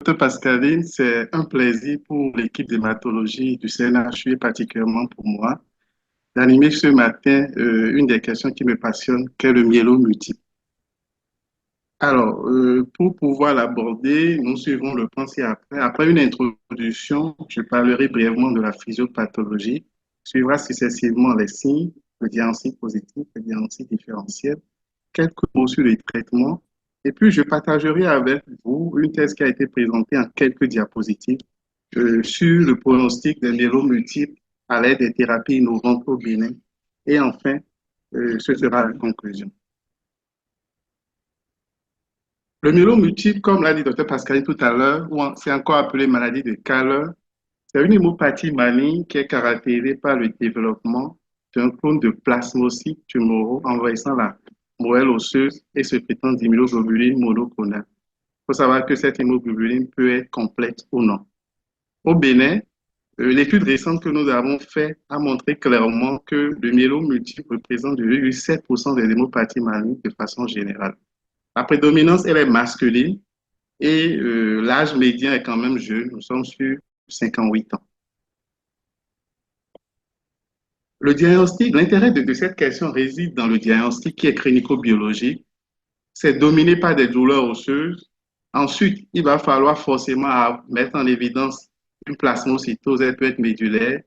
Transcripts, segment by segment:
Docteur Pascaline, c'est un plaisir pour l'équipe d'hématologie du CNHU et particulièrement pour moi d'animer ce matin une des questions qui me passionne, qu'est le myélome multiple. Alors, pour pouvoir l'aborder, nous suivrons le point ci-après. Après une introduction, je parlerai brièvement de la physiopathologie, suivra successivement les signes, le diagnostic positif, le diagnostic différentiel, quelques mots sur les traitements, et puis je partagerai avec vous une thèse qui a été présentée en quelques diapositives sur le pronostic des myélomes multiples à l'aide des thérapies innovantes au Bénin. Et enfin, ce sera la conclusion. Le myélome multiple, comme l'a dit Dr Pascaline tout à l'heure, c'est encore appelé maladie de Kaller, c'est une hémopathie maligne qui est caractérisée par le développement d'un clone de plasmocytes tumoraux envahissant la moelle osseuse et sécrétant d'immunoglobuline monoclonale. Il faut savoir que cette hémoglobuline peut être complète ou non. Au Bénin, l'étude récente que nous avons faite a montré clairement que le myélome multiple représente 2,7% des hémopathies malignes de façon générale. La prédominance, elle est masculine et l'âge médian est quand même jeune. Nous sommes sur 58 ans. Le diagnostic, l'intérêt de cette question réside dans le diagnostic qui est clinico-biologique. C'est dominé par des douleurs osseuses. Ensuite, il va falloir forcément mettre en évidence une plasmocytose, elle peut être médulaire.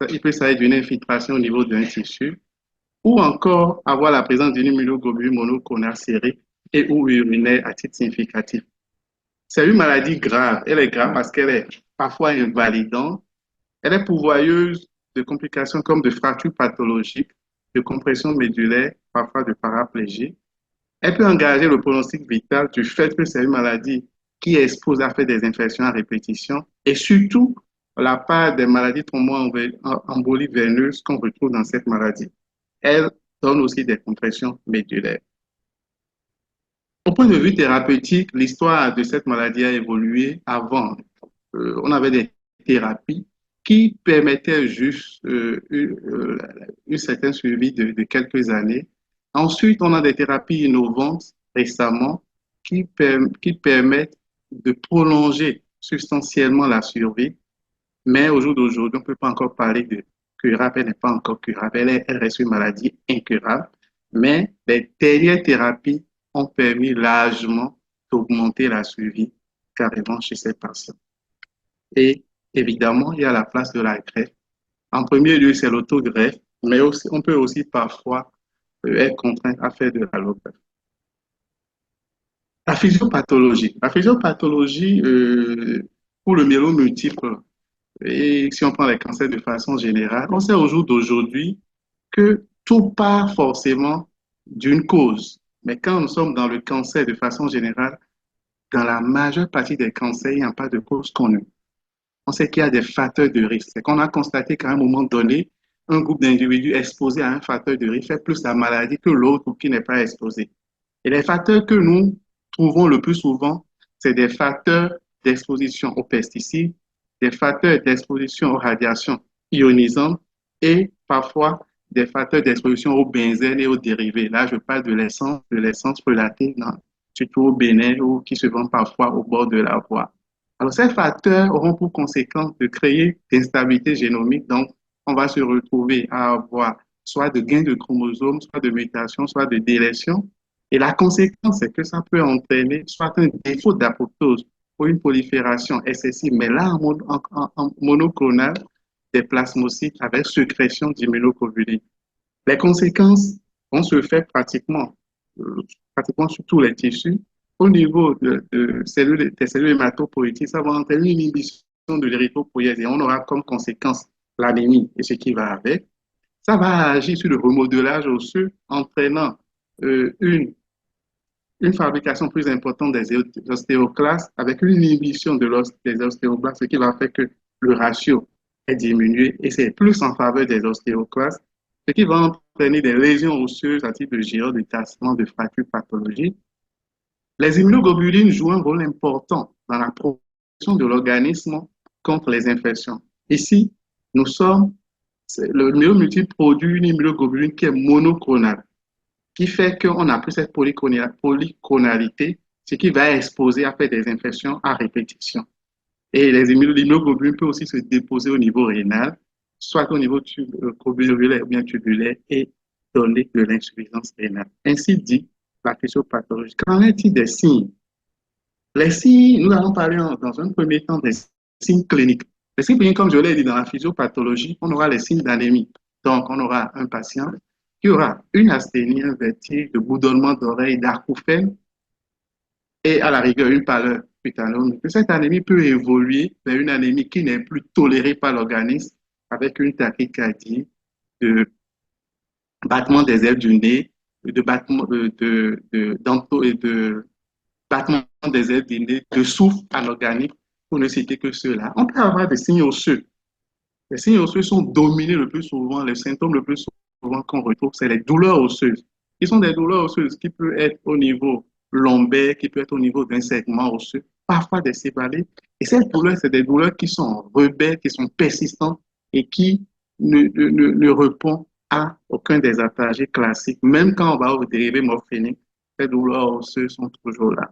Il peut s'agir d'une infiltration au niveau d'un tissu ou encore avoir la présence d'une immunoglobuline monoclonale sérique et ou urinaire à titre significatif. C'est une maladie grave. Elle est grave parce qu'elle est parfois invalidante. Elle est pourvoyeuse de complications comme de fractures pathologiques, de compression médulaire, parfois de paraplégie. Elle peut engager le pronostic vital du fait que c'est une maladie qui expose à faire des infections à répétition et surtout la part des maladies thromboemboliques veineuses qu'on retrouve dans cette maladie. Elle donne aussi des compressions médulaires. Au point de vue thérapeutique, l'histoire de cette maladie a évolué. Avant, on avait des thérapies qui permettaient juste une certaine suivi de quelques années. Ensuite, on a des thérapies innovantes récemment qui permettent de prolonger substantiellement la survie. Mais au jour d'aujourd'hui, on ne peut pas encore parler de curable. Elle n'est pas encore curable. Elle reste une maladie incurable. Mais les dernières thérapies ont permis largement d'augmenter la survie carrément chez ces patients. Et évidemment, il y a la place de la greffe. En premier lieu, c'est l'autogreffe, mais aussi, on peut aussi parfois être contraint à faire de l'allogreffe. La physiopathologie pour le myélome multiple, et si on prend les cancers de façon générale, on sait au jour d'aujourd'hui que tout part forcément d'une cause. Mais quand nous sommes dans le cancer de façon générale, dans la majeure partie des cancers, il n'y a pas de cause connue. On sait qu'il y a des facteurs de risque. C'est qu'on a constaté qu'à un moment donné, un groupe d'individus exposés à un facteur de risque fait plus la maladie que l'autre qui n'est pas exposé. Et les facteurs que nous trouvons le plus souvent, c'est des facteurs d'exposition aux pesticides, des facteurs d'exposition aux radiations ionisantes et parfois des facteurs d'exposition aux benzènes et aux dérivés. Là, je parle de l'essence relatée, surtout au Bénin ou qui se vend parfois au bord de la voie. Alors, ces facteurs auront pour conséquence de créer des instabilités génomiques. Donc, on va se retrouver à avoir soit de gains de chromosomes, soit de mutations, soit de délétions. Et la conséquence, c'est que ça peut entraîner soit un défaut d'apoptose ou une prolifération excessive, mais là, en monoclonal, des plasmocytes avec sécrétion d'immunoglobulines. Les conséquences vont se faire pratiquement sur tous les tissus. Au niveau des cellules hématopoïétiques, ça va entraîner une inhibition de l'érythropoïèse et on aura comme conséquence l'anémie et ce qui va avec. Ça va agir sur le remodelage osseux, entraînant une fabrication plus importante des ostéoclastes avec une inhibition des ostéoblastes, ce qui va faire que le ratio est diminué et c'est plus en faveur des ostéoclastes, ce qui va entraîner des lésions osseuses à type de gyrose, de tassement, de fractures pathologiques. Les immunoglobulines jouent un rôle important dans la protection de l'organisme contre les infections. Ici, le myélome multiple produit une immunoglobuline qui est monoclonale, qui fait qu'on n'a plus cette polyclonalité, ce qui va exposer à faire des infections à répétition. Et les immunoglobulines peuvent aussi se déposer au niveau rénal, soit au niveau globulaire ou bien tubulaire, et donner de l'insuffisance rénale. Ainsi dit, la physiopathologie. Qu'en est-il des signes? Les signes, nous allons parler dans un premier temps des signes cliniques. Les signes cliniques, comme je l'ai dit dans la physiopathologie, on aura les signes d'anémie. Donc, on aura un patient qui aura une asthénie, un vertige, de bourdonnement d'oreilles, d'acouphènes et à la rigueur une pâleur cutanée. Cette anémie peut évoluer vers une anémie qui n'est plus tolérée par l'organisme avec une tachycardie, de battement des ailes du nez, de battement de battement des ailes du nez, de souffle anorganique, pour ne citer que ceux-là. On peut avoir des signes osseux. Les signes osseux sont dominés le plus souvent, les symptômes le plus souvent qu'on retrouve, c'est les douleurs osseuses. Qui sont des douleurs osseuses qui peuvent être au niveau lombaire, qui peuvent être au niveau d'un segment osseux, parfois des céphalées. Et ces douleurs, c'est des douleurs qui sont rebelles, qui sont persistantes et qui ne répondent à aucun des attachés classiques. Même quand on va au dérivé morphinique, ces douleurs osseuses sont toujours là.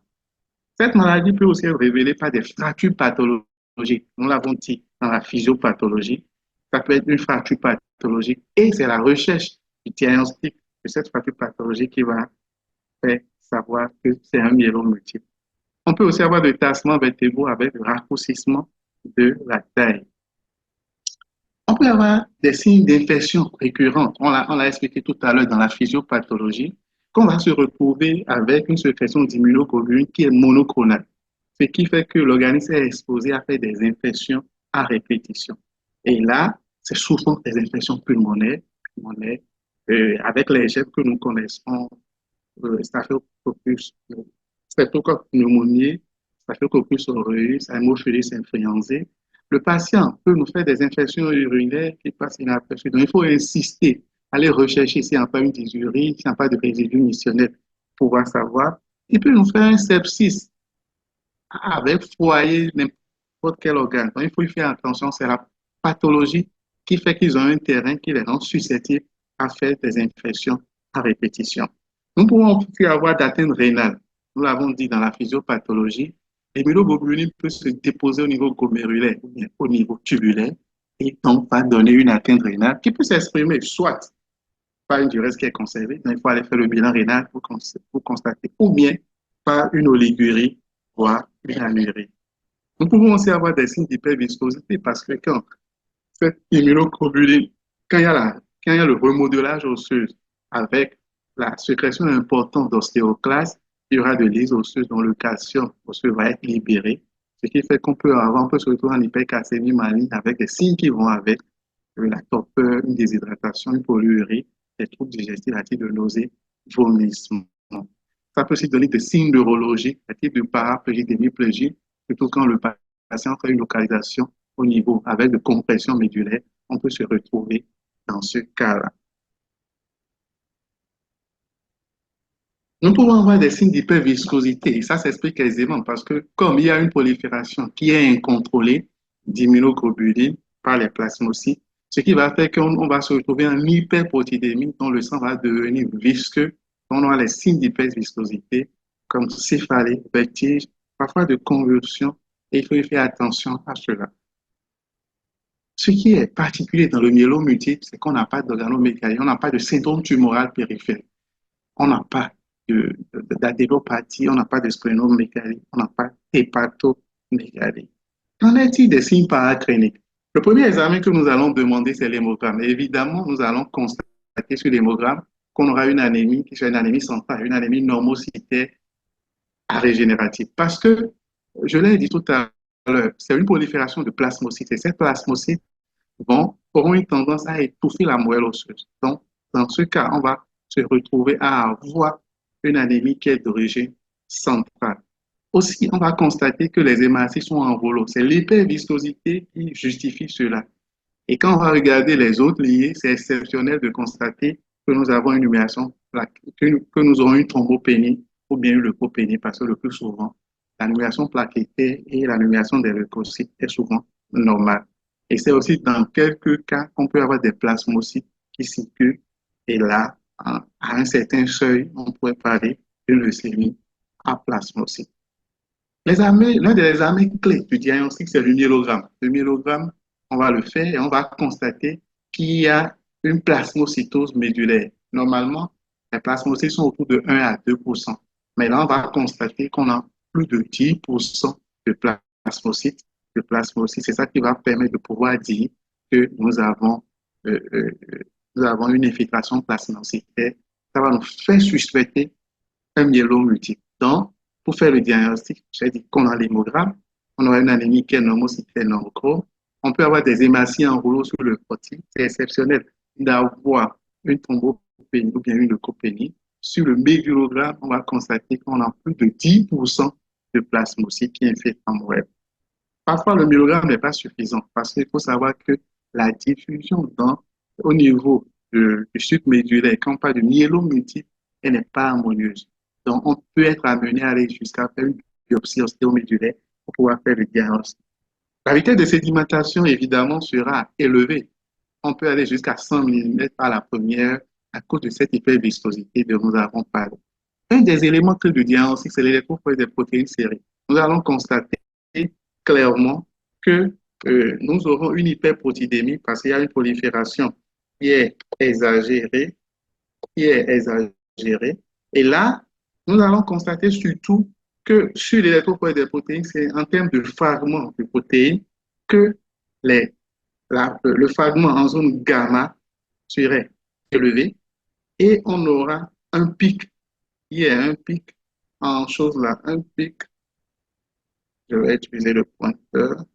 Cette maladie peut aussi être révélée par des fractures pathologiques. Nous l'avons dit dans la physiopathologie. Ça peut être une fracture pathologique et c'est la recherche du diagnostic de cette fracture pathologique qui va faire savoir que c'est un myélome multiple. On peut aussi avoir des tassements vertébraux avec le raccourcissement de la taille. On peut avoir des signes d'infection récurrentes. On l'a expliqué tout à l'heure dans la physiopathologie, qu'on va se retrouver avec une sécrétion d'immunoglobulines qui est monoclonale, ce qui fait que l'organisme est exposé à faire des infections à répétition. Et là, c'est souvent des infections pulmonaires avec les germes que nous connaissons, Staphylococcus, Streptococcus pneumoniae, Staphylococcus aureus, Haemophilus influenzae. Le patient peut nous faire des infections urinaires qui passent inaperçues. Donc, il faut insister, aller rechercher s'il n'y a pas une dysurie, s'il n'y a pas de résidus missionnels pour pouvoir savoir. Il peut nous faire un sepsis avec foyer, n'importe quel organe. Donc, il faut y faire attention. C'est la pathologie qui fait qu'ils ont un terrain qui les rend susceptibles à faire des infections à répétition. Nous pouvons aussi avoir d'atteinte rénale. Nous l'avons dit dans la physiopathologie, l'immunoglobuline peut se déposer au niveau glomérulaire ou bien au niveau tubulaire et donc va donner une atteinte rénale qui peut s'exprimer soit par une durée qui est conservée, donc il faut aller faire le bilan rénal pour constater, ou bien par une oligurie, voire une anurie. Nous pouvons aussi avoir des signes d'hyperviscosité parce que quand cette immunoglobuline, quand il y a le remodelage osseux avec la sécrétion importante d'ostéoclaste, il y aura de lyse osseuse dont le calcium osseux va être libéré, ce qui fait on peut se retrouver en hypercalcémie maligne avec des signes qui vont avec la torpeur, une déshydratation, une polyurie, des troubles digestifs, à type de nausées, vomissements. Ça peut aussi donner des signes neurologiques, à type de paraplégie, d'hémiplégie, surtout quand le patient fait une localisation au niveau avec de compression médulaire, on peut se retrouver dans ce cas-là. Nous pouvons avoir des signes d'hyperviscosité et ça s'explique aisément parce que comme il y a une prolifération qui est incontrôlée d'immunoglobulines par les plasmocytes, ce qui va faire qu'on va se retrouver en hyperprotidémie dont le sang va devenir visqueux, on aura les signes d'hyperviscosité comme céphalée, vertige, parfois de convulsions et il faut y faire attention à cela. Ce qui est particulier dans le myélome multiple, c'est qu'on n'a pas d'organomégalie, on n'a pas de syndrome tumoral périphérique, on n'a pas d'adénopathie, on n'a pas de splénomégalie, on n'a pas d'hépatomégalie. Qu'en est-il des signes paracliniques? Le premier examen que nous allons demander, c'est l'hémogramme. Évidemment, nous allons constater sur l'hémogramme qu'on aura une anémie, qui soit une anémie centrale, une anémie normocytaire régénérative. Parce que, je l'ai dit tout à l'heure, c'est une prolifération de plasmocytes. Et ces plasmocytes auront une tendance à étouffer la moelle osseuse. Donc, dans ce cas, on va se retrouver à avoir une anémie qui est d'origine centrale. Aussi, on va constater que les hématocytes sont en volo. C'est l'hyperviscosité qui justifie cela. Et quand on va regarder les autres liés, c'est exceptionnel de constater que nous avons une numération, que nous aurons une thrombopénie ou bien une leucopénie, parce que le plus souvent, la numération plaquettaire et la numération des leucocytes est souvent normale. Et c'est aussi dans quelques cas qu'on peut avoir des plasmocytes qui circulent. Et là, à un certain seuil, on pourrait parler d'une leucémie à plasmocyte. L'un des examens clés du diagnostic, c'est le myélogramme. Le myélogramme, on va le faire et on va constater qu'il y a une plasmocytose médulaire. Normalement, les plasmocytes sont autour de 1 à 2%. Mais là, on va constater qu'on a plus de 10% de plasmocytes. C'est ça qui va permettre de pouvoir dire que euh, euh, nous avons une infiltration plasmocytaire. Ça va nous faire suspecter un myélome multiple. Donc, pour faire le diagnostic, j'ai dit qu'on a l'hémogramme, on aura une anémie qui est normocytaire normochrome. On peut avoir des hématies en rouleau sur le frottis. C'est exceptionnel d'avoir une thrombopénie ou bien une leucopénie. Sur le médulogramme, on va constater qu'on a plus de 10% de plasmocytes qui infiltrent en moelle. Parfois, le myogramme n'est pas suffisant parce qu'il faut savoir que la diffusion au niveau du submédulaire, quand on parle de myélome multiple, elle n'est pas harmonieuse. Donc, on peut être amené à aller jusqu'à faire une biopsie ostéomédulaire pour pouvoir faire le diagnostic. La vitesse de sédimentation, évidemment, sera élevée. On peut aller jusqu'à 100 mm à la première à cause de cette hyperviscosité dont nous avons parlé. Un des éléments clés du diagnostic, c'est l'électrophorèse des protéines serrées. Nous allons constater clairement que nous aurons une hyperprotidémie parce qu'il y a une prolifération qui est exagérée, qui est exagérée. Et là, nous allons constater surtout que sur l'électrophorèse des protéines, c'est en termes de fragments de protéines que le fragment en zone gamma serait élevé et on aura un pic. Il y a un pic en chose là, un pic. Je vais utiliser le pointeur.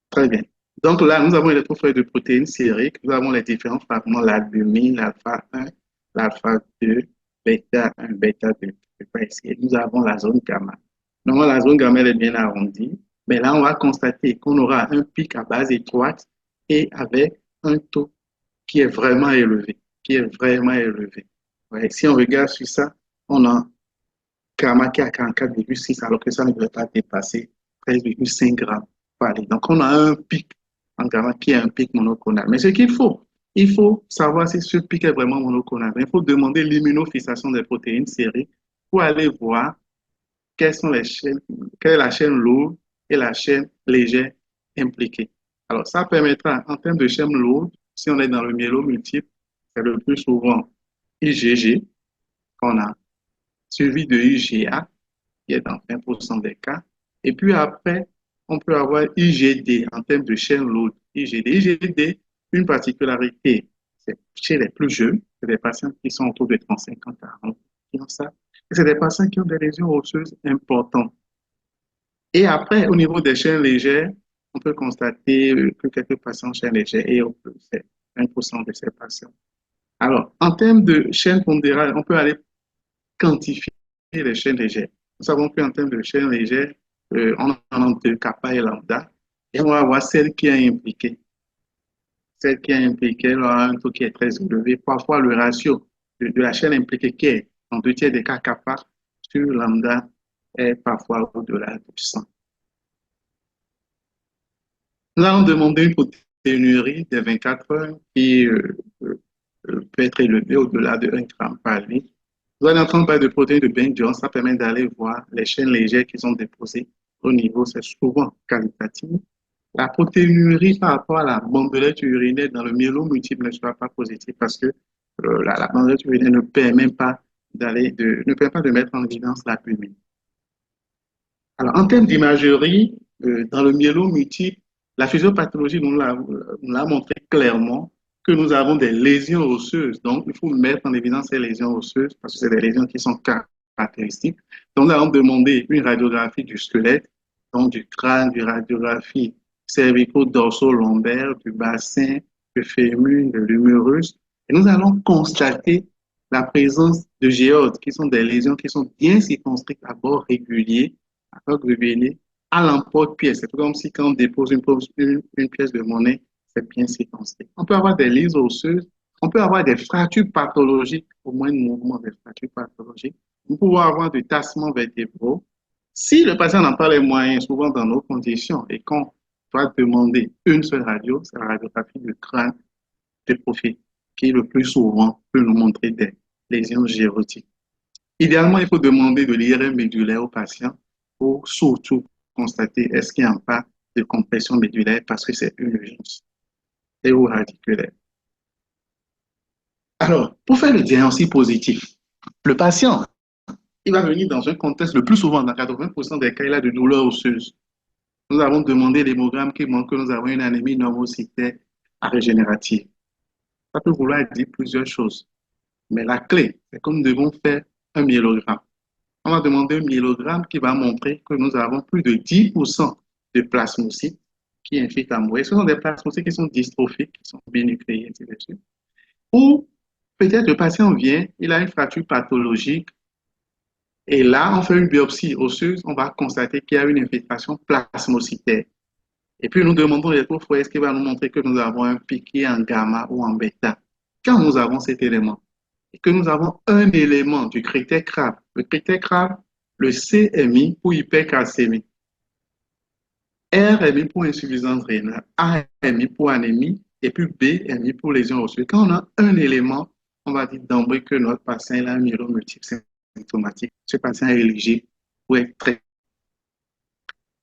Très bien. Donc là, nous avons les l'électrophorèse de protéines sériques. Nous avons les différents fragments, l'albumine, l'alpha 1, l'alpha 2, bêta 1, bêta 2. Nous avons la zone gamma. Normalement, la zone gamma elle est bien arrondie. Mais là, on va constater qu'on aura un pic à base étroite et avec un taux qui est vraiment élevé. Qui est vraiment élevé. Ouais, si on regarde sur ça, on a gamma qui est à 44,6 alors que ça ne devrait pas dépasser 13,5 grammes par litre. Donc, on a un pic en gamma qui est un pic monoclonal. Mais ce il faut savoir si ce pic est vraiment monoclonal. Il faut demander l'immunofixation des protéines sériques pour aller voir quelles sont les chaînes, quelle est la chaîne lourde et la chaîne légère impliquée. Alors, ça permettra, en termes de chaîne lourde, si on est dans le myélome multiple, c'est le plus souvent IgG qu'on a, suivi de IgA, qui est dans 20% des cas. Et puis après, on peut avoir IgD en termes de chaîne lourde. IgD. IgD, une particularité, c'est chez les plus jeunes, c'est des patients qui sont autour de 35 ans, 40 qui ont ça. Et c'est des patients qui ont des lésions osseuses importantes. Et après, au niveau des chaînes légères, on peut constater que quelques patients ont chaînes légères et c'est 1% de ces patients. Alors, en termes de chaîne pondérale, on peut aller quantifier les chaînes légères. Nous savons qu'en termes de chaînes légères, on en a deux, kappa et lambda, et on va voir celle qui est impliquée. Celle qui est impliquée elle aura un taux qui est très élevé. Parfois, le ratio de la chaîne impliquée qui est en 2/3 des cas kappa sur lambda est parfois au-delà de 100. Nous allons demander une protéinurie de 24 heures qui peut être élevée au-delà de 1 gramme par litre. Vous allez entendre parler de protéines de Bain-Jones, ça permet d'aller voir les chaînes légères qui sont déposées au niveau, c'est souvent qualitatif. La protéinurie par rapport à la bandelette urinaire dans le myélome multiple ne sera pas positive parce que la bandelette urinaire ne permet pas ne permet pas de mettre en évidence la pulmine. Alors, en termes d'imagerie, dans le myélome multiple, la physiopathologie nous l'a montré clairement que nous avons des lésions osseuses. Donc, il faut mettre en évidence ces lésions osseuses parce que c'est des lésions qui sont caractéristiques. Donc, nous allons demander une radiographie du squelette, donc du crâne, une radiographie cervico-dorso-lombaire, du bassin, du fémur, de l'humérus. Et nous allons constater la présence de géodes, qui sont des lésions qui sont bien circonscrites à bord régulier, à l'emporte-pièce. C'est comme si quand on dépose une pièce de monnaie, c'est bien séquencé. On peut avoir des lises osseuses, on peut avoir des fractures pathologiques, au moins de mouvement des fractures pathologiques. Nous pouvons avoir des tassements vertébraux. Si le patient n'a pas les moyens, souvent dans nos conditions, et qu'on doit demander une seule radio, c'est la radiographie du crâne de profil, qui le plus souvent peut nous montrer lésions gérotiques. Idéalement, il faut demander de l'IRM médulaire au patient pour surtout constater est-ce qu'il n'y a pas de compression médulaire parce que c'est une urgence et ou radiculaire. Alors, pour faire le diagnostic positif, le patient, il va venir dans un contexte, le plus souvent, dans 80% des cas, il a de douleurs osseuses. Nous avons demandé l'hémogramme qui montre que nous avons une anémie normocytaire régénérative. Ça peut vouloir dire plusieurs choses. Mais la clé, c'est que nous devons faire un myélogramme. On va demander un myélogramme qui va montrer que nous avons plus de 10% de plasmocytes qui infiltrent à mourir. Ce sont des plasmocytes qui sont dystrophiques, qui sont binucléés, ainsi de suite. Ou peut-être le patient vient, il a une fracture pathologique, et là, on fait une biopsie osseuse, on va constater qu'il y a une infiltration plasmocytaire. Et puis, nous demandons les fois, est-ce qu'il va nous montrer que nous avons un piqué en gamma ou en bêta. Quand nous avons cet élément, et que nous avons un élément du critère CRAB, le critère CRAB, le C est mis pour hypercalcémie, R est mis pour insuffisance rénale, A est mis pour anémie, et puis B est mis pour lésion osseuse. Quand on a un élément, on va dire d'emblée que notre patient a un myélomultiple symptomatique. Ce patient est éligible pour être traité.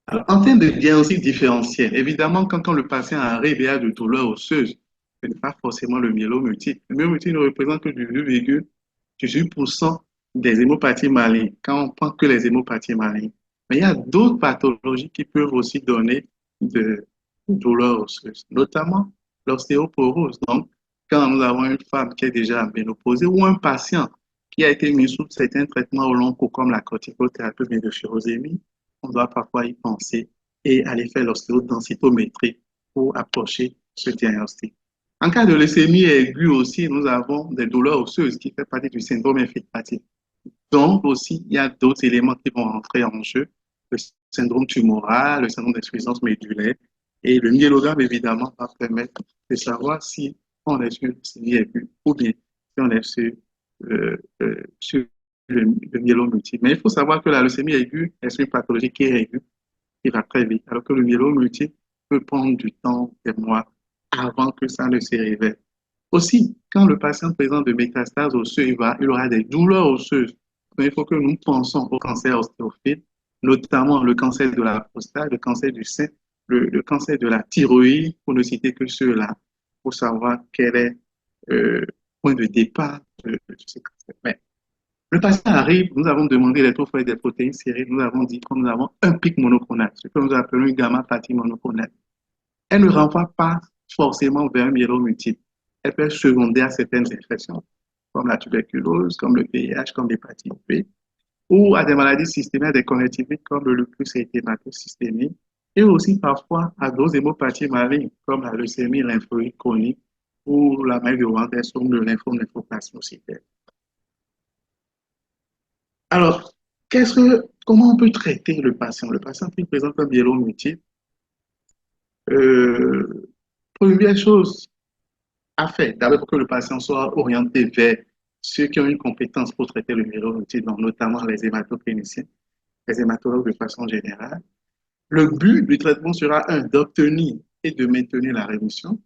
Alors, en termes de diagnostic différentiel, évidemment, quand le patient arrive et a de douleurs osseuses, ce n'est pas forcément le myélomultiple. Le myélomultiple ne représente que du 2,18% des hémopathies malignes, quand on prend que les hémopathies malignes. Mais il y a d'autres pathologies qui peuvent aussi donner de douleurs osseuses, notamment l'ostéoporose. Donc, quand nous avons une femme qui est déjà ménopausée ou un patient qui a été mis sous certains traitements au long cours, comme la corticothérapie ou de furosémie, on doit parfois y penser et aller faire l'ostéodensitométrie pour approcher ce diagnostic. En cas de leucémie aiguë aussi, nous avons des douleurs osseuses qui font partie du syndrome infiltratif. Donc aussi, il y a d'autres éléments qui vont entrer en jeu, le syndrome tumoral, le syndrome d'insuffisance médulaire, et le myélogramme, évidemment, va permettre de savoir si on est sur leucémie aiguë ou bien si on est sur le myélomultiple. Mais il faut savoir que la leucémie aiguë est une pathologie qui est aiguë, qui va très vite, alors que le myélomultiple peut prendre du temps, des mois, avant que ça ne se révèle. Aussi, quand le patient présente de métastases osseuses, il aura des douleurs osseuses. Donc, il faut que nous pensions au cancer ostéophile, notamment le cancer de la prostate, le cancer du sein, le cancer de la thyroïde, pour ne citer que ceux-là, pour savoir quel est le point de départ de ce cancer. Mais le patient arrive, nous avons demandé les taux des protéines serrées, nous avons dit que nous avons un pic monoclonal, ce que nous appelons une gamma-pathie monoclonale. Elle ne renvoie pas forcément vers un myélomultiple. Elle peut être secondaire à certaines infections, comme la tuberculose, comme le VIH, comme l'hépatite B, ou à des maladies systémiques, des conjonctivites comme le lupus érythémateux systémique, et aussi parfois à d'autres hémopathies malignes, comme la leucémie lymphoïde chronique ou la maladie de Wanders, comme le lymphome lymphoplasmocytaire. Alors, comment on peut traiter le patient? Le patient qui présente un myélomultiple, euh, première chose à faire, d'abord pour que le patient soit orienté vers ceux qui ont une compétence pour traiter le myélomultiple, donc notamment les hématocliniciens, les hématologues de façon générale. Le but du traitement sera, un, d'obtenir et de maintenir la rémission.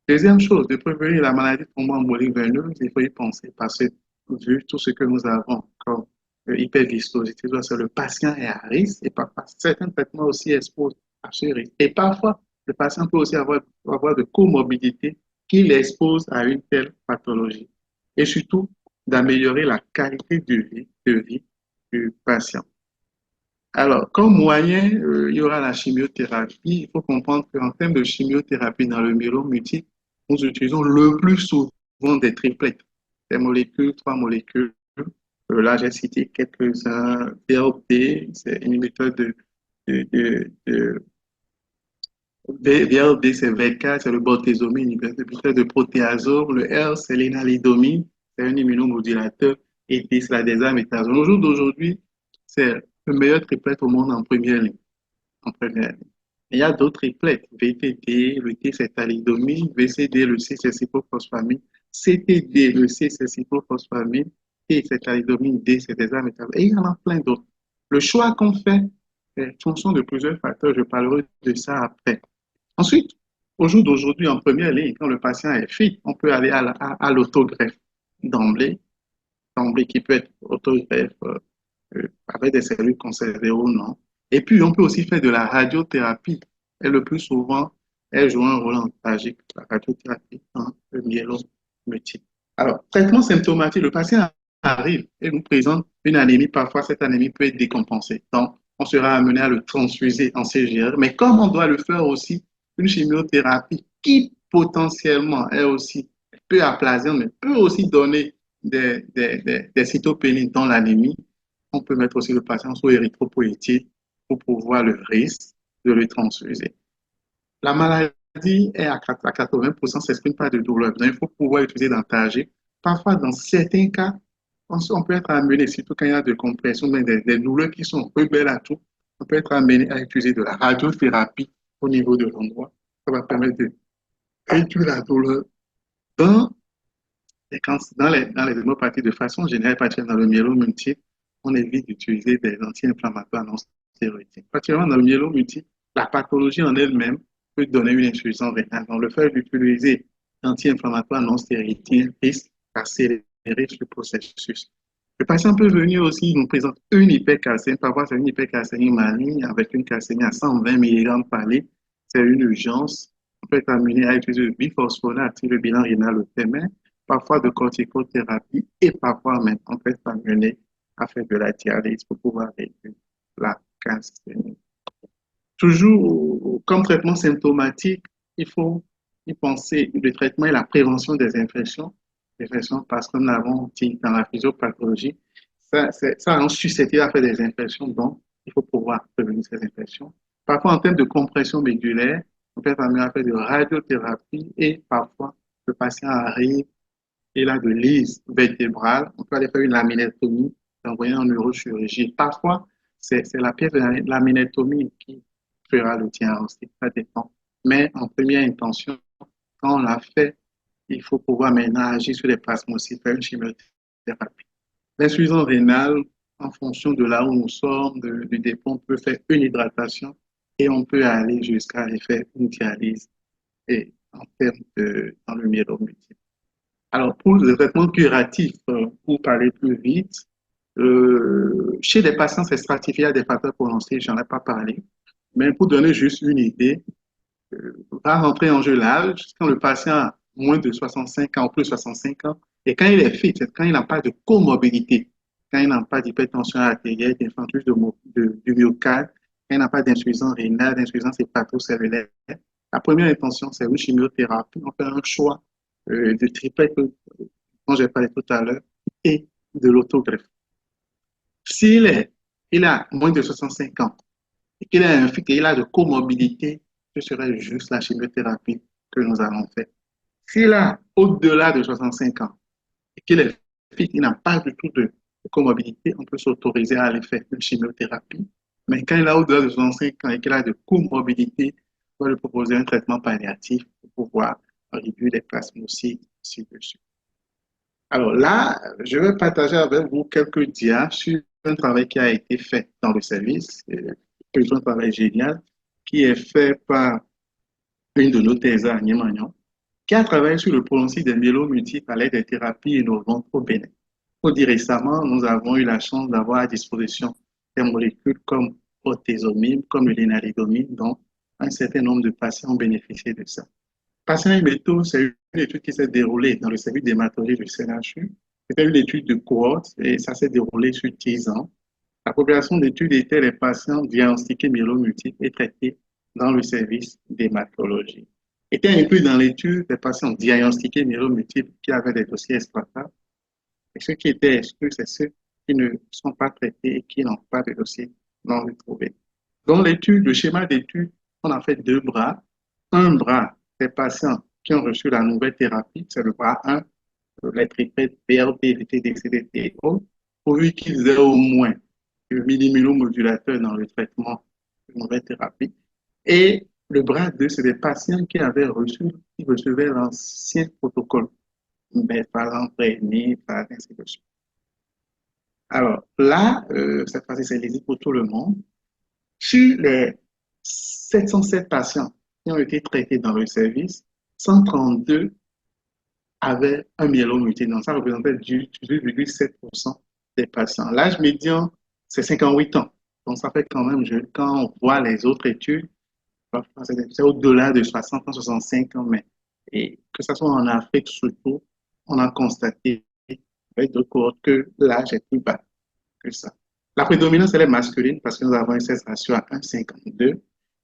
Deuxième chose, de prévenir la maladie thromboembolique veineuse, il faut y penser parce que vu tout ce que nous avons comme hyperviscosité, le patient est à risque et parfois certains traitements aussi exposent à ce risque. Et parfois, le patient peut aussi avoir de comorbidités qui l'exposent à une telle pathologie. Et surtout, d'améliorer la qualité de vie du patient. Alors, comme moyen, il y aura la chimiothérapie. Il faut comprendre qu'en termes de chimiothérapie dans le myélomultiple, nous utilisons le plus souvent des triplettes, des molécules, trois molécules. Là, j'ai cité quelques-uns. VLP, c'est une méthode de VLD, c'est VK, c'est le bortezomib, une méthode de protéasome. Le R, c'est l'énalidomide, c'est un immunomodulateur. Et D, c'est la désaméthasone. Au jour d'aujourd'hui, c'est le meilleur triplet au monde en première ligne. En première ligne. Il y a d'autres triplets, VTD, le T c'est thalidomide, VCD, le C c'est cyclophosphamide, CTD, le C c'est cyclophosphamide, T c'est thalidomide, D c'est désaméthasone. Et il y en a plein d'autres. Le choix qu'on fait est fonction de plusieurs facteurs, je parlerai de ça après. Ensuite, au jour d'aujourd'hui, en première ligne, quand le patient est fit, on peut aller à l'autogreffe d'emblée. d'emblée qui peut être autogreffe avec des cellules conservées ou non. Et puis, on peut aussi faire de la radiothérapie. Et le plus souvent, elle joue un rôle antagique, la radiothérapie dans le myélome multiple. Alors, traitement symptomatique, le patient arrive et nous présente une anémie. Parfois, cette anémie peut être décompensée. Donc, on sera amené à le transfuser en CGR. Mais comme on doit le faire aussi, une chimiothérapie qui potentiellement est aussi peu aplasie, mais peut aussi donner des cytopénies dans l'anémie, on peut mettre aussi le patient sous érythropoïétine pour pouvoir le risque de le transfuser. La maladie est à 80%, s'exprime pas de douleur. Donc, il faut pouvoir utiliser d'antalgiques. Parfois, dans certains cas, on peut être amené, surtout quand il y a de compression, mais des douleurs qui sont rebelles à tout, on peut être amené à utiliser de la radiothérapie au niveau de l'endroit. Ça va permettre de réduire la douleur dans dans les hémopathies de façon générale, particulièrement dans le myélome multiple, on évite d'utiliser des anti-inflammatoires non stéroïdiens. Particulièrement dans le myélome multiple, la pathologie en elle-même peut donner une insuffisance rénale. Donc, le fait d'utiliser anti-inflammatoires non stéroïdiens risque d'accélérer ce processus. Le patient peut venir aussi, il nous présente une hypercalcémie. Parfois, c'est une hypercalcémie maligne avec une calcémie à 120 mg par litre. C'est une urgence. On peut être amené à utiliser le biphosphonate si le bilan rénal le permet, parfois de corticothérapie et parfois même on peut être amené à faire de la dialyse pour pouvoir réduire la calcémie. Toujours comme traitement symptomatique, il faut y penser le traitement et la prévention des infections. Infections parce que nous l'avons dit dans la physiopathologie, ça rend susceptible à faire des infections, donc il faut pouvoir prévenir ces infections. Parfois, en termes de compression médulaire, on peut être amené à faire de radiothérapie et parfois le patient arrive il a de lise vertébrale, on peut aller faire une laminectomie, envoyer en neurochirurgie. Parfois, c'est la pièce de la laminectomie qui fera le diagnostic, ça dépend. Mais en première intention, quand on l'a fait, il faut pouvoir maintenant agir sur les plasmocytes, faire une chimiothérapie. L'insuffisance rénale, en fonction de là où nous sommes, du dépôt, on peut faire une hydratation et on peut aller jusqu'à aller faire une dialyse et en termes dans le myélome multiple. Alors, pour le traitement curatif, pour parler plus vite, chez les patients, c'est stratifié à des facteurs prononcés, je n'en ai pas parlé, mais pour donner juste une idée, va rentrer en jeu l'âge quand le patient a moins de 65 ans ou plus de 65 ans, et quand il est fit, c'est quand il n'a pas de comorbidité, quand il n'a pas d'hypertension artérielle, d'infarctus du myocarde, quand il n'a pas d'insuffisance rénale, d'insuffisance hépatocellulaire. La première intention, c'est une chimiothérapie. On fait un choix de triplet dont j'ai parlé tout à l'heure et de l'autogreffe. Il a moins de 65 ans et qu'il a un qu'il a de comorbidité, ce serait juste la chimiothérapie que nous allons faire. S'il a au-delà de 65 ans et qu'il est fit, il n'a pas du tout de comorbidité, on peut s'autoriser à aller faire une chimiothérapie. Mais quand il a au-delà de 65 ans et qu'il a de comorbidité, on va lui proposer un traitement palliatif pour pouvoir réduire les plasmocytes ci-dessus. Alors là, je vais partager avec vous quelques dias sur un travail qui a été fait dans le service, un travail génial, qui est fait par une de nos thésards, Agnès Magnon, qui a travaillé sur le pronostic des myélomes multiples à l'aide des thérapies innovantes au Bénin. On dit récemment, nous avons eu la chance d'avoir à disposition des molécules comme protézomime, comme le lénalidomide, dont un certain nombre de patients ont bénéficié de ça. Patient Imeto, c'est une étude qui s'est déroulée dans le service d'hématologie du CNHU. C'était une étude de cohorte et ça s'est déroulé sur 10 ans. La population d'étude était les patients diagnostiqués myélome multiple et traités dans le service d'hématologie. Étaient inclus dans l'étude des patients diagnostiqués myélome multiple qui avaient des dossiers exploitables. Et ceux qui étaient exclus, c'est ceux qui ne sont pas traités et qui n'ont pas de dossier non retrouvé. Dans l'étude, le schéma d'étude, on a fait deux bras. Un bras des patients qui ont reçu la nouvelle thérapie, c'est le bras 1, les triplettes BRT, VTDCD et autres, pourvu qu'ils aient au moins le millimilomodulateur dans le traitement de nouvelle thérapie. Et le bras 2, c'est des patients qui avaient reçu, qui recevaient l'ancien protocole, mais par exemple, par ainsi de suite. Alors là, cette fois-ci, c'est lisible pour tout le monde. Sur les 707 patients qui ont été traités dans le service, 132 avaient un myélome muté. Donc, ça représentait 18,7% des patients. L'âge médian, c'est 58 ans. Donc, ça fait quand même jeune. Quand on voit les autres études, c'est au-delà de 60 ans, 65 ans, mais et que ce soit en Afrique surtout, on a constaté avec d'autres cohortes que l'âge est plus bas que ça. La prédominance, elle est masculine parce que nous avons un sexe ratio à 1,52.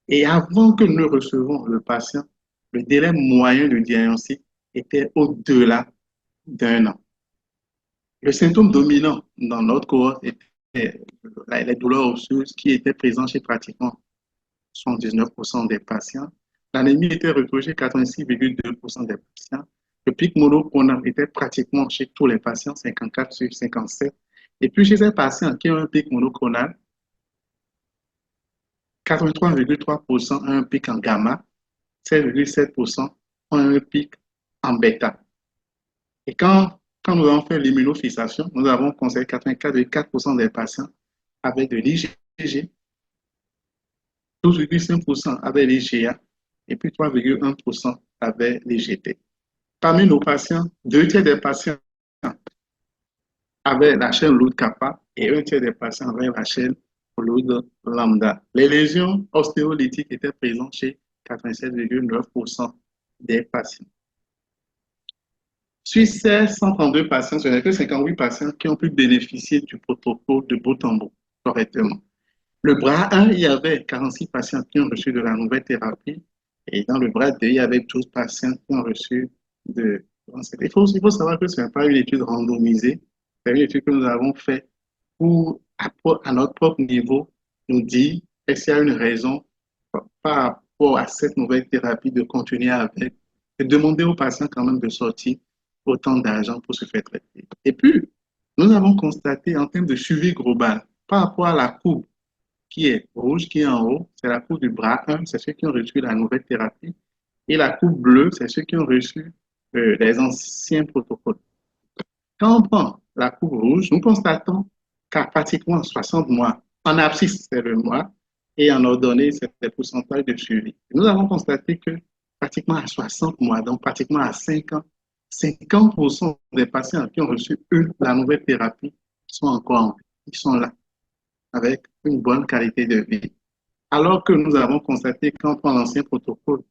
Et avant que nous recevons le patient, le délai moyen de diagnostic était au-delà d'un an. Le symptôme dominant dans notre cohorte était les douleurs osseuses qui étaient présentes chez pratiquement 79% des patients. L'anémie était retrouvée chez 86,2% des patients. Le pic monoclonal était pratiquement chez tous les patients, 54 sur 57. Et puis chez ces patients qui ont un pic monoclonal, 83,3% ont un pic en gamma, 7,7% ont un pic en bêta. Et quand nous avons fait l'immunofixation, nous avons constaté 84,4% des patients avaient de l'IgG, 12,5% avaient l'IgA et puis 3,1% avaient l'IgT. Parmi nos patients, 2 tiers des patients avaient la chaîne lourde kappa et 1 tiers des patients avaient la chaîne lourde lambda. Les lésions ostéolytiques étaient présentes chez 87,9% des patients. Sur ces 132 patients, ce n'est que 58 patients qui ont pu bénéficier du protocole de bout en bout correctement. Le bras 1, il y avait 46 patients qui ont reçu de la nouvelle thérapie. Et dans le bras 2, il y avait 12 patients qui ont reçu de... Il faut savoir que ce n'est pas une étude randomisée. C'est une étude que nous avons faite pour, à notre propre niveau, nous dire est-ce qu'il y a une raison par rapport à cette nouvelle thérapie de continuer avec et demander aux patients quand même de sortir autant d'argent pour se faire traiter. Et puis, nous avons constaté en termes de suivi global, par rapport à la courbe qui est rouge, qui est en haut, c'est la courbe du bras 1, c'est ceux qui ont reçu la nouvelle thérapie. Et la courbe bleue, c'est ceux qui ont reçu les anciens protocoles. Quand on prend la courbe rouge, nous constatons qu'à pratiquement 60 mois, en abscisse, c'est le mois, et en ordonnée, c'est le pourcentage de suivi. Nous avons constaté que pratiquement à 60 mois, donc pratiquement à 5 ans, 50% des patients qui ont reçu la nouvelle thérapie sont encore en vie. Ils sont là, avec une bonne qualité de vie. Alors que nous avons constaté qu'on prend l'ancien protocole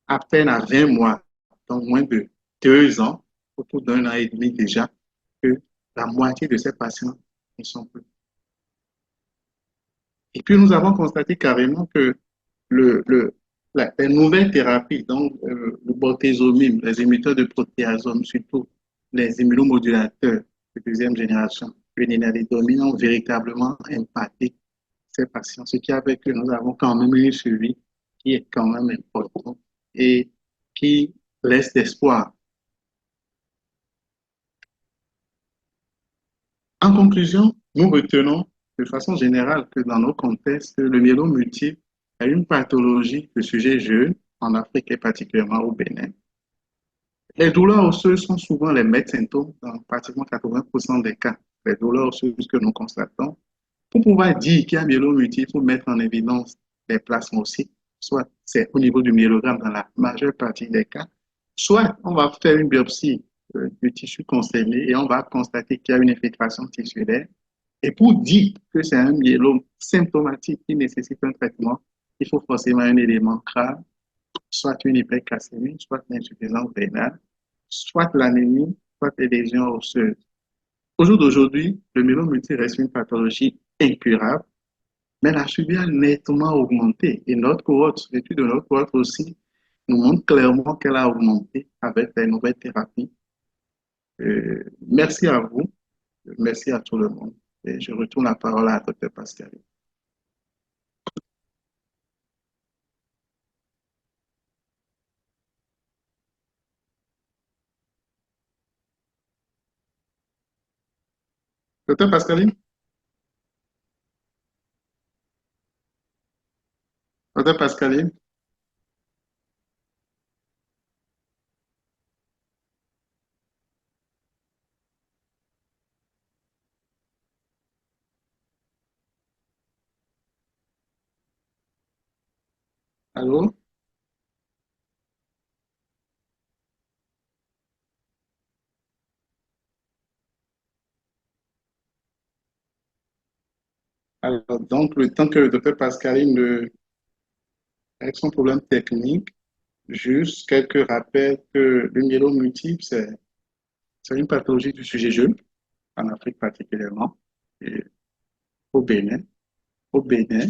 à peine à 20 mois, donc moins de 2 ans, autour d'un an et demi déjà, que la moitié de ces patients ne sont plus. Et puis nous avons constaté carrément que les nouvelles thérapies, donc le bortezomib, les émetteurs de protéasome, surtout les immunomodulateurs de deuxième génération, le nénalidomide, ont véritablement impacté ces patients, ce qui a fait que nous avons quand même eu un suivi qui est quand même important et qui laisse espoir. En conclusion, nous retenons de façon générale que dans nos contextes, le myélome multiple est une pathologie de sujets jeunes en Afrique et particulièrement au Bénin. Les douleurs osseuses sont souvent les maîtres symptômes dans pratiquement 80% des cas. Les douleurs osseuses que nous constatons. Pour pouvoir dire qu'il y a un myélome multiple, il faut mettre en évidence les plasmocytes, soit c'est au niveau du myélogramme dans la majeure partie des cas, soit on va faire une biopsie du tissu concerné et on va constater qu'il y a une infiltration tissulaire. Et pour dire que c'est un myélome symptomatique qui nécessite un traitement, il faut forcément un élément grave, soit une hypercalcémie, soit l'insuffisance rénale, soit l'anémie, soit les lésions osseuses. Au jour d'aujourd'hui, le myélome multiple reste une pathologie incurable, mais la suivi a nettement augmenté. Et notre cohorte, l'étude de notre cohorte aussi, nous montre clairement qu'elle a augmenté avec les nouvelles thérapies. Merci à vous, merci à tout le monde. Et je retourne la parole à Dr Pascal. Dr Pascaline, Dr Pascaline, allô? Alors, donc, le temps que le docteur Pascaline avec son problème technique, juste quelques rappels que le myélome multiple, c'est une pathologie du sujet jeune, en Afrique particulièrement, et au Bénin. Au Bénin.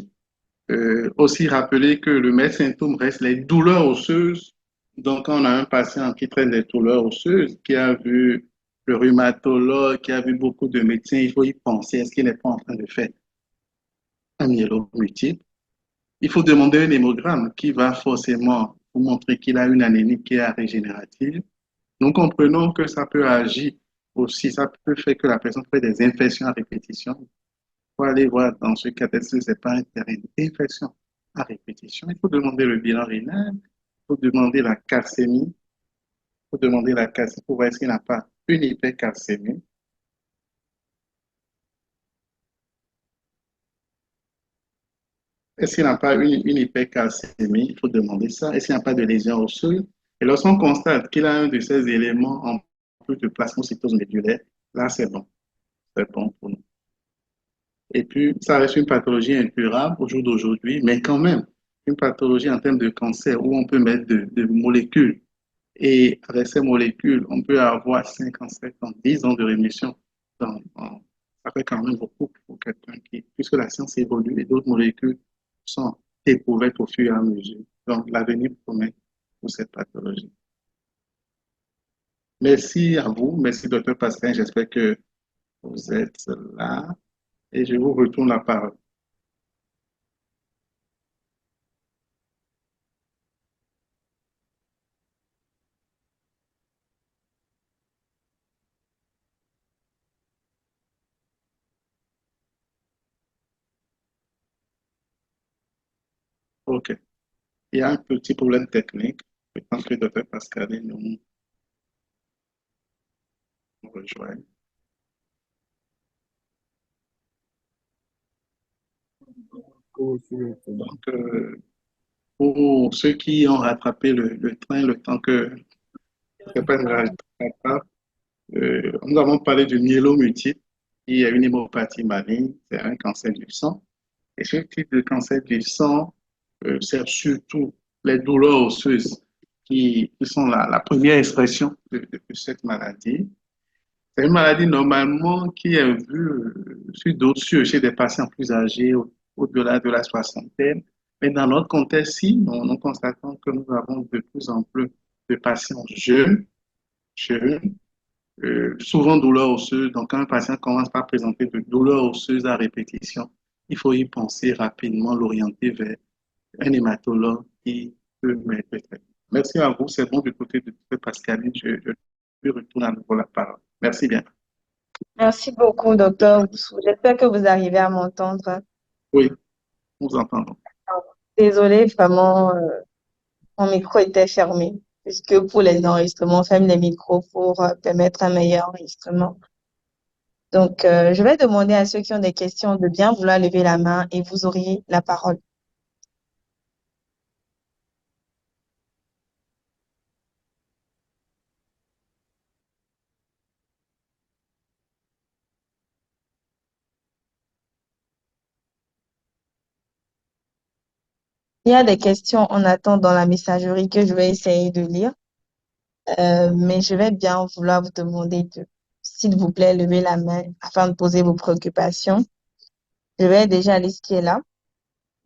Aussi rappeler que le meilleur symptôme reste les douleurs osseuses. Donc, quand on a un patient qui traite des douleurs osseuses, qui a vu le rhumatologue, qui a vu beaucoup de médecins, il faut y penser. Est-ce qu'il n'est pas en train de faire un myélome multiple? Il faut demander un hémogramme qui va forcément vous montrer qu'il a une anémie qui est régénérative. Nous comprenons que ça peut agir aussi, ça peut faire que la personne fait des infections à répétition. Il faut aller voir dans ce cas est-ce que ce n'est pas un terrain d'infection à répétition. Il faut demander le bilan rénal, il faut demander la calcémie, il faut demander la calcémie pour voir s'il n'a pas une hypercalcémie. Est-ce qu'il n'a pas une hypercalcémie? Il faut demander ça. Est-ce qu'il n'y a pas de lésion osseuse? Et lorsqu'on constate qu'il a un de ces éléments en plus de plasmocytose médulaire, là, c'est bon. C'est bon pour nous. Et puis, ça reste une pathologie incurable au jour d'aujourd'hui, mais quand même, une pathologie en termes de cancer où on peut mettre de molécules. Et avec ces molécules, on peut avoir 5 ans, 7 ans, 10 ans de rémission. Ça fait quand même beaucoup pour quelqu'un qui, puisque la science évolue et d'autres molécules sont découvertes au fur et à mesure. Donc, l'avenir promet pour cette pathologie. Merci à vous. Merci, docteur Pascal. J'espère que vous êtes là et je vous retourne la parole. OK. Il y a un petit problème technique. Je pense que le docteur Pascal nous rejoint. Donc, pour ceux qui ont rattrapé le train, le temps que c'est pas grave, nous avons parlé du myélome multiple, qui est une hémopathie maligne, c'est un cancer du sang. Et ce type de cancer du sang, c'est surtout les douleurs osseuses qui sont la première expression de cette maladie. C'est une maladie normalement qui est vue sur d'autres cieux chez des patients plus âgés, au-delà de la soixantaine. Mais dans notre contexte-ci, nous constatons que nous avons de plus en plus de patients jeunes, souvent douleurs osseuses. Donc, quand un patient commence par présenter de douleurs osseuses à répétition, il faut y penser rapidement, l'orienter vers un hématologue qui peut mettre le traitement. Merci à vous. C'est bon du côté de Pascaline. Je lui retourne à nouveau la parole. Merci bien. Merci beaucoup, docteur Oussou. J'espère que vous arrivez à m'entendre. Oui, nous entendons. Désolée, vraiment, mon micro était fermé, puisque pour les enregistrements, on ferme les micros pour permettre un meilleur enregistrement. Donc, je vais demander à ceux qui ont des questions de bien vouloir lever la main et vous auriez la parole. Il y a des questions en attente dans la messagerie que je vais essayer de lire, mais je vais bien vouloir vous demander de, s'il vous plaît, lever la main afin de poser vos préoccupations. Je vais déjà lire ce qui est là.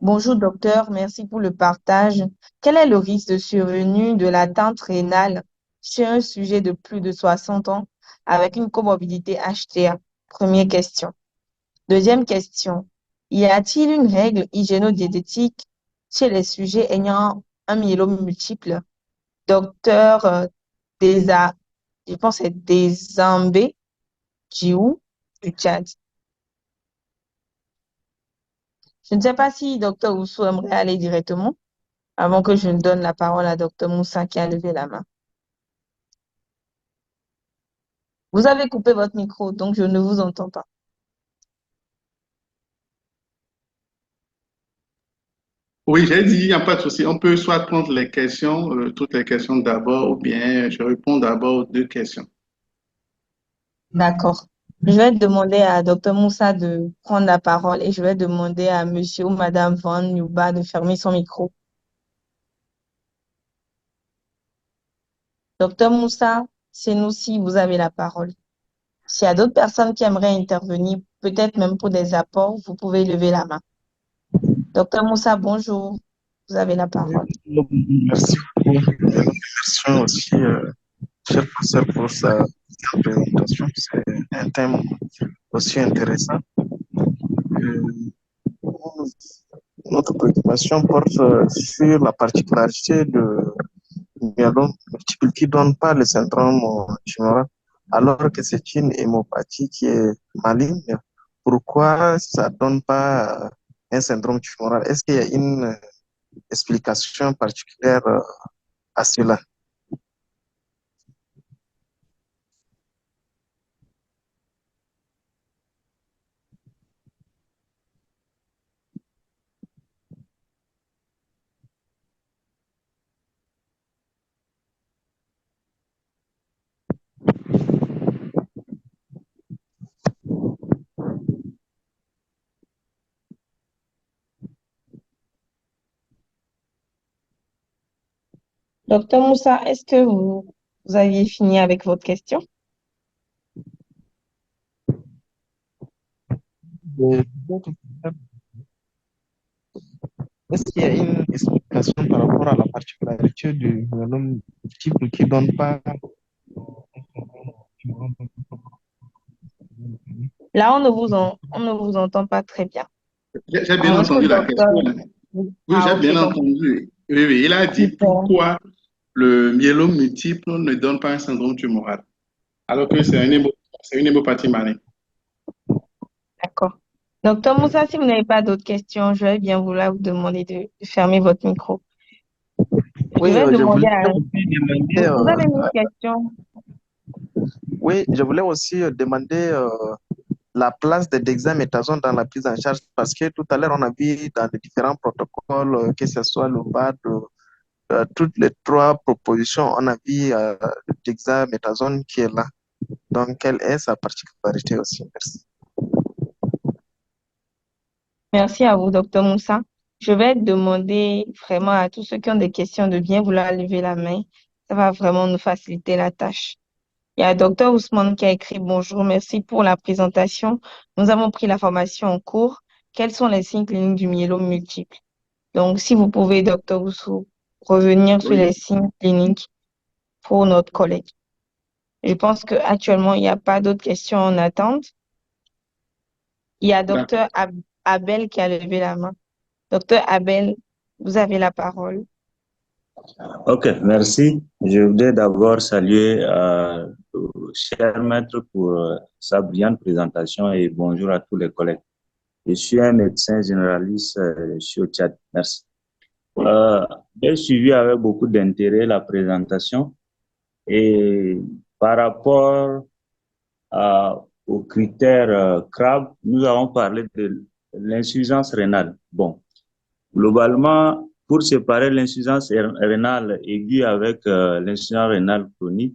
Bonjour docteur, merci pour le partage. Quel est le risque de survenue de l'atteinte rénale chez un sujet de plus de 60 ans avec une comorbidité HTA? Première question. Deuxième question. Y a-t-il une règle hygiéno-diététique chez les sujets ayant un myélome multiple? Docteur Desa, je pense que c'est Desambé Djiou du Tchad. Je ne sais pas si docteur Oussou aimerait aller directement avant que je ne donne la parole à docteur Moussa qui a levé la main. Vous avez coupé votre micro, donc je ne vous entends pas. Oui, j'ai dit, il n'y a pas de souci. On peut soit prendre les questions, toutes les questions d'abord, ou bien je réponds d'abord aux deux questions. D'accord. Je vais demander à Dr Moussa de prendre la parole et je vais demander à Monsieur ou Madame Van Yuba de fermer son micro. Dr Moussa, c'est nous si vous avez la parole. S'il y a d'autres personnes qui aimeraient intervenir, peut-être même pour des apports, vous pouvez lever la main. Docteur Moussa, bonjour. Vous avez la Oui, parole. merci beaucoup. Merci aussi, cher professeur, pour sa présentation. C'est un thème aussi intéressant. Euh, Notre préoccupation porte sur la particularité de myélome multiple qui ne donne pas le syndrome tumoral, alors que c'est une hémopathie qui est maligne. Pourquoi ça ne donne pas un syndrome tumoral? Est-ce qu'il y a une explication particulière à cela? Docteur Moussa, est-ce que vous aviez fini avec votre question? Euh, Est-ce qu'il y a une explication par rapport à la particularité du myélome multiple qui ne donne pas. Là, on ne vous entend pas très bien. J'ai À bien moins que entendu la docteur... question. Oui, Ah, j'ai ok, bien donc, entendu. Oui, oui, il a dit super. pourquoi le myélome multiple ne donne pas un syndrome tumoral, alors que c'est une hémopathie maligne. D'accord. Docteur Moussa, si vous n'avez pas d'autres questions, je vais bien vouloir vous demander de fermer votre micro. Je Oui, vais je voulais demander à... aussi demander, Vous avez une question? oui, je voulais aussi demander la place de dexaméthasone dans la prise en charge parce que tout à l'heure, on a vu dans les différents protocoles, que ce soit le BAD, toutes les trois propositions, on a vu le dexaméthasone qui est là. Donc, quelle est sa particularité aussi? Merci. Merci à vous, docteur Moussa. Je vais demander vraiment à tous ceux qui ont des questions de bien vouloir lever la main. Ça va vraiment nous faciliter la tâche. Il y a docteur Ousmane qui a écrit bonjour, merci pour la présentation. Nous avons pris la formation en cours. Quels sont les signes cliniques du myélome multiple? Donc, si vous pouvez, docteur Oussou, revenir sur les Oui, signes cliniques pour notre collègue. Je pense qu'actuellement, il n'y a pas d'autres questions en attente. Il y a d'accord. docteur Abel qui a levé la main. Docteur Abel, vous avez la parole. Ok, merci. Je voudrais d'abord saluer le cher maître pour sa brillante présentation et bonjour à tous les collègues. Je suis un médecin généraliste, je suis au Tchad. Merci. Euh, j'ai suivi avec beaucoup d'intérêt la présentation et par rapport aux critères CRAB, nous avons parlé de l'insuffisance rénale. Bon, globalement, pour séparer l'insuffisance rénale aiguë avec l'insuffisance rénale chronique,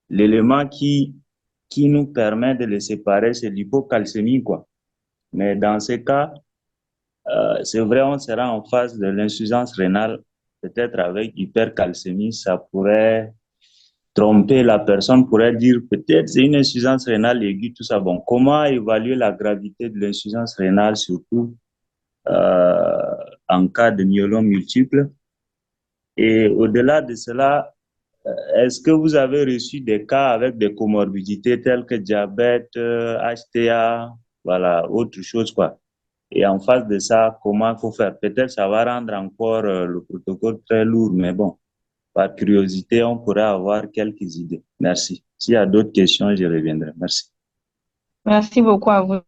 l'élément qui nous permet de les séparer, c'est l'hypocalcémie, quoi. Mais dans ces cas, c'est vrai, on sera en phase de l'insuffisance rénale, peut-être avec hypercalcémie, ça pourrait tromper la personne, pourrait dire peut-être c'est une insuffisance rénale aiguë, tout ça. Bon, comment évaluer la gravité de l'insuffisance rénale, surtout euh, en cas de myélome multiple? Et au-delà de cela, est-ce que vous avez reçu des cas avec des comorbidités telles que diabète, HTA, voilà, autre chose, quoi? Et en face de ça, comment il faut faire? Peut-être ça va rendre encore le protocole très lourd, mais bon, par curiosité, on pourrait avoir quelques idées. Merci. S'il y a d'autres questions, je reviendrai. Merci. Merci beaucoup à vous.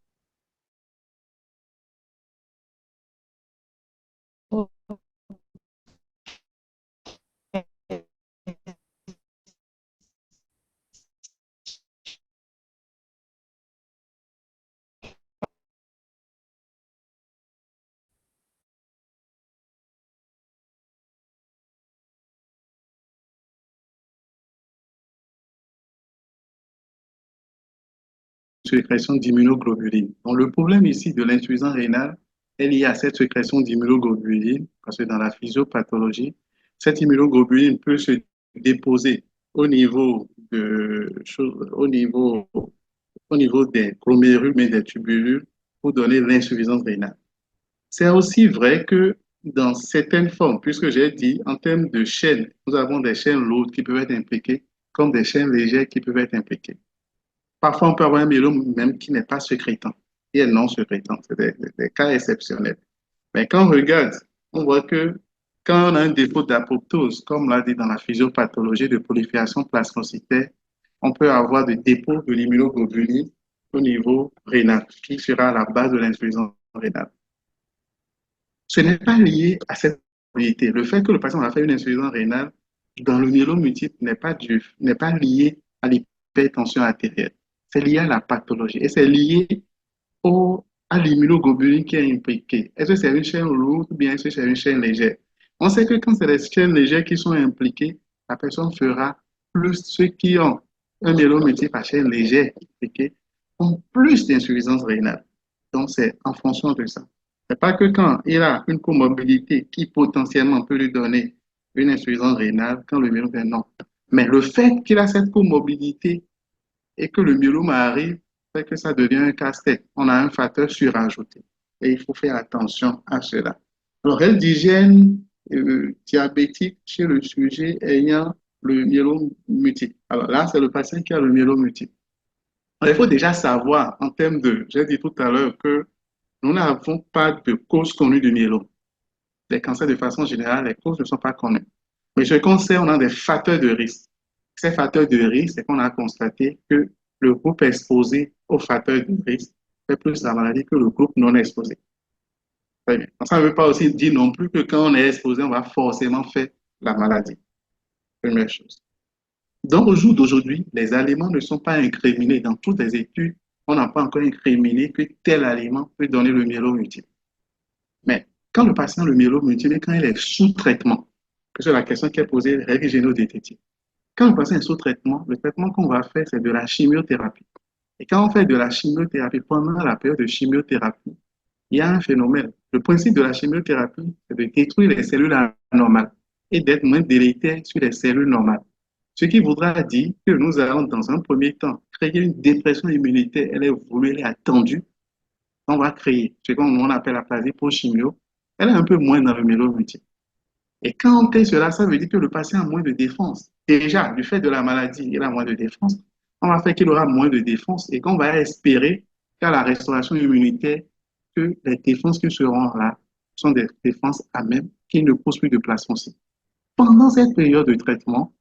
sécrétion d'immunoglobulines. Donc, le problème ici de l'insuffisance rénale est lié à cette sécrétion d'immunoglobulines, parce que dans la physiopathologie, cette immunoglobuline peut se déposer au niveau, au niveau des glomérules, mais des tubules, pour donner l'insuffisance rénale. C'est aussi vrai que dans certaines formes, puisque j'ai dit, en termes de chaînes, nous avons des chaînes lourdes qui peuvent être impliquées, comme des chaînes légères qui peuvent être impliquées. Parfois, on peut avoir un myélome même qui n'est pas sécrétant, qui est non sécrétant. C'est des cas exceptionnels. Mais quand on regarde, on voit que quand on a un défaut d'apoptose, comme l'a dit dans la physiopathologie de prolifération plasmocytaire, on peut avoir des dépôts de l'immunoglobuline au niveau rénal, qui sera à la base de l'insuffisance rénale. Ce n'est pas lié à cette mobilité. Le fait que le patient a fait une insuffisance rénale dans le myélome multiple n'est pas lié à l'hypertension artérielle. C'est lié à la pathologie et c'est lié à l'immunoglobuline qui est impliquée. Est-ce que c'est une chaîne lourde ou bien est-ce que c'est une chaîne légère? On sait que quand c'est les chaînes légères qui sont impliquées, la personne fera plus, ceux qui ont un myélome multiple à chaîne légère impliquée ont plus d'insuffisance rénale. Donc, c'est en fonction de ça. C'est pas que quand il a une comorbidité qui potentiellement peut lui donner une insuffisance rénale, quand le myélome est non. Mais le fait qu'il a cette comorbidité et que le myélome arrive, fait que ça devient un casse-tête. On a un facteur surajouté. Et il faut faire attention à cela. Alors, règle d'hygiène diabétique chez le sujet ayant le myélome multiple. Alors là, c'est le patient qui a le myélome multiple. Alors, il faut déjà savoir, en termes de, j'ai dit tout à l'heure que nous n'avons pas de cause connue du myélome. Les cancers, de façon générale, les causes ne sont pas connues. Mais ce qu'on sait, on a des facteurs de risque. Ces facteurs de risque, c'est qu'on a constaté que le groupe exposé aux facteurs de risque fait plus la maladie que le groupe non exposé. Très bien. Ça ne veut pas aussi dire non plus que quand on est exposé, on va forcément faire la maladie. Première chose. Donc, au jour d'aujourd'hui, les aliments ne sont pas incriminés. Dans toutes les études, on n'a pas encore incriminé que tel aliment peut donner le myélome multiple. Mais quand le patient a le myélome multiple, quand il est sous traitement, que c'est la question qui est posée, règle génodététique. Quand le patient est sous traitement, le traitement qu'on va faire, c'est de la chimiothérapie. Et quand on fait de la chimiothérapie, pendant la période de chimiothérapie, il y a un phénomène. Le principe de la chimiothérapie, c'est de détruire les cellules anormales et d'être moins délétère sur les cellules normales. Ce qui voudra dire que nous allons, dans un premier temps, créer une dépression immunitaire. Elle est voulue, elle est attendue. On va créer ce qu'on appelle la plasie post-chimio. Elle est un peu moins dans le myélome multiple. Et quand on crée cela, ça veut dire que le patient a moins de défense. Déjà, du fait de la maladie, il a moins de défense. On va faire qu'il aura moins de défense et qu'on va espérer qu'à la restauration immunitaire, que les défenses qui seront là sont des défenses à même qui ne posent plus de plasmocytes. Pendant cette période de traitement,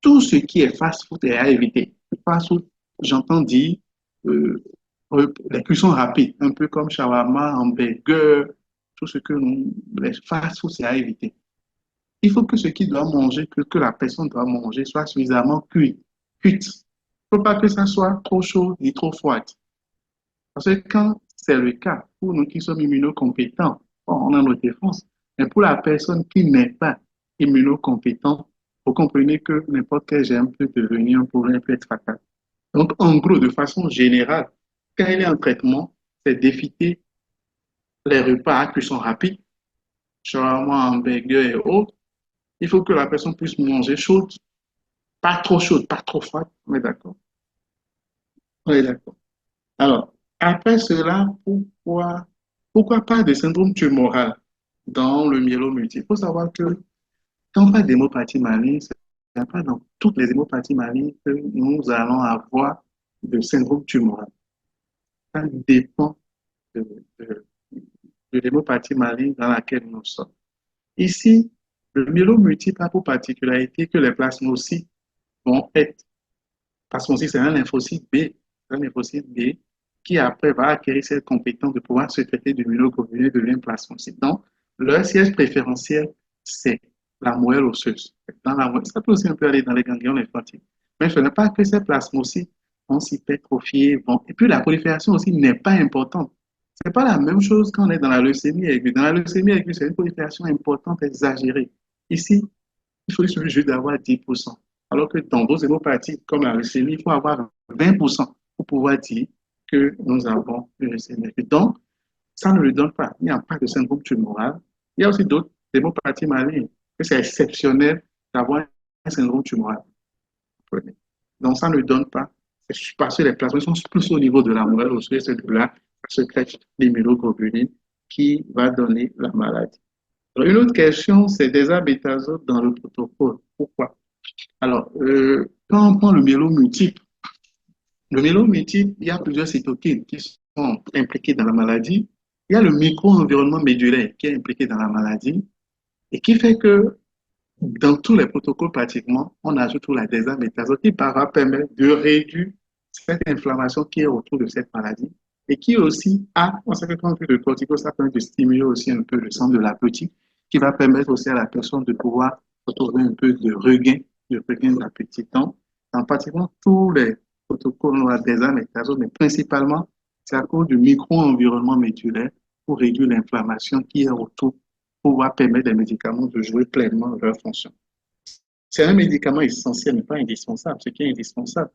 tout ce qui est fast-food est à éviter. Fast-food, j'entends dire les cuissons rapides, un peu comme shawarma, hamburger, tout ce que les fast-food, c'est à éviter. Il faut que ce qui doit manger, que la personne doit manger, soit suffisamment cuit. Il ne faut pas que ça soit trop chaud ni trop froid. Parce que quand c'est le cas, pour nous qui sommes immunocompétents, on a nos défenses. Mais pour la personne qui n'est pas immunocompétente, vous comprenez que n'importe quel germe peut devenir un problème, peut être fatal. Donc, en gros, de façon générale, quand il est en traitement, c'est d'éviter les repas à cuisson rapide, shawarma, hamburger et autres. Il faut que la personne puisse manger chaude, pas trop chaude, pas trop froide. On est d'accord? On est d'accord. Alors, après cela, pourquoi pas de syndrome tumoral dans le myélome multiple? Il faut savoir que quand on parle d'hémopathie maligne, ce n'est pas dans toutes les hémopathies malignes que nous allons avoir de syndrome tumoral. Ça dépend de, de, de l'hémopathie maligne dans laquelle nous sommes. Ici, le myélome multiple a pour particularité que les plasmocytes vont être, plasmocyte, c'est un lymphocyte B qui après va acquérir cette compétence de pouvoir se traiter de immunoglobuline et devient plasmocyte. Donc, leur siège préférentiel, c'est la moelle osseuse. Dans la moelle, ça peut aussi un peu aller dans les ganglions lymphatiques. Mais ce n'est pas que ces plasmocytes vont s'hypertrophier. Et puis la prolifération aussi n'est pas importante. Ce n'est pas la même chose quand on est dans la leucémie aiguë. Dans la leucémie aiguë, c'est une prolifération importante, exagérée. Ici, il faut juste d'avoir 10%. Alors que dans d'autres hémopathies, comme la leucémie, il faut avoir 20% pour pouvoir dire que nous avons une synergie. Donc, ça ne le donne pas. Il n'y a pas de syndrome tumoral. Il y a aussi d'autres hémopathies malignes, que c'est exceptionnel d'avoir un syndrome tumoral. Donc, ça ne le donne pas. C'est parce que les plasmes sont plus au niveau de la moelle osseuse et de là, ça se crée l'immunoglobuline qui va donner la maladie. Alors, une autre question, c'est des abétazotes dans le protocole. Pourquoi? Alors, quand on prend le myélome multiple, il y a plusieurs cytokines qui sont impliquées dans la maladie. Il y a le micro-environnement médulaire qui est impliqué dans la maladie et qui fait que dans tous les protocoles pratiquement, on ajoute la désaméthasone qui va permettre de réduire cette inflammation qui est autour de cette maladie et qui aussi a, on sait que quand on fait le cortico, ça permet de stimuler aussi un peu le sang de l'appétit, qui va permettre aussi à la personne de pouvoir retrouver un peu de regain d'appétit. Donc, dans pratiquement tous les protocoles, on a désaméthasone, mais principalement, c'est à cause du micro-environnement médulaire pour réduire l'inflammation qui est autour pour pouvoir permettre des médicaments de jouer pleinement leur fonction. C'est un médicament essentiel, mais pas indispensable. Ce qui est indispensable,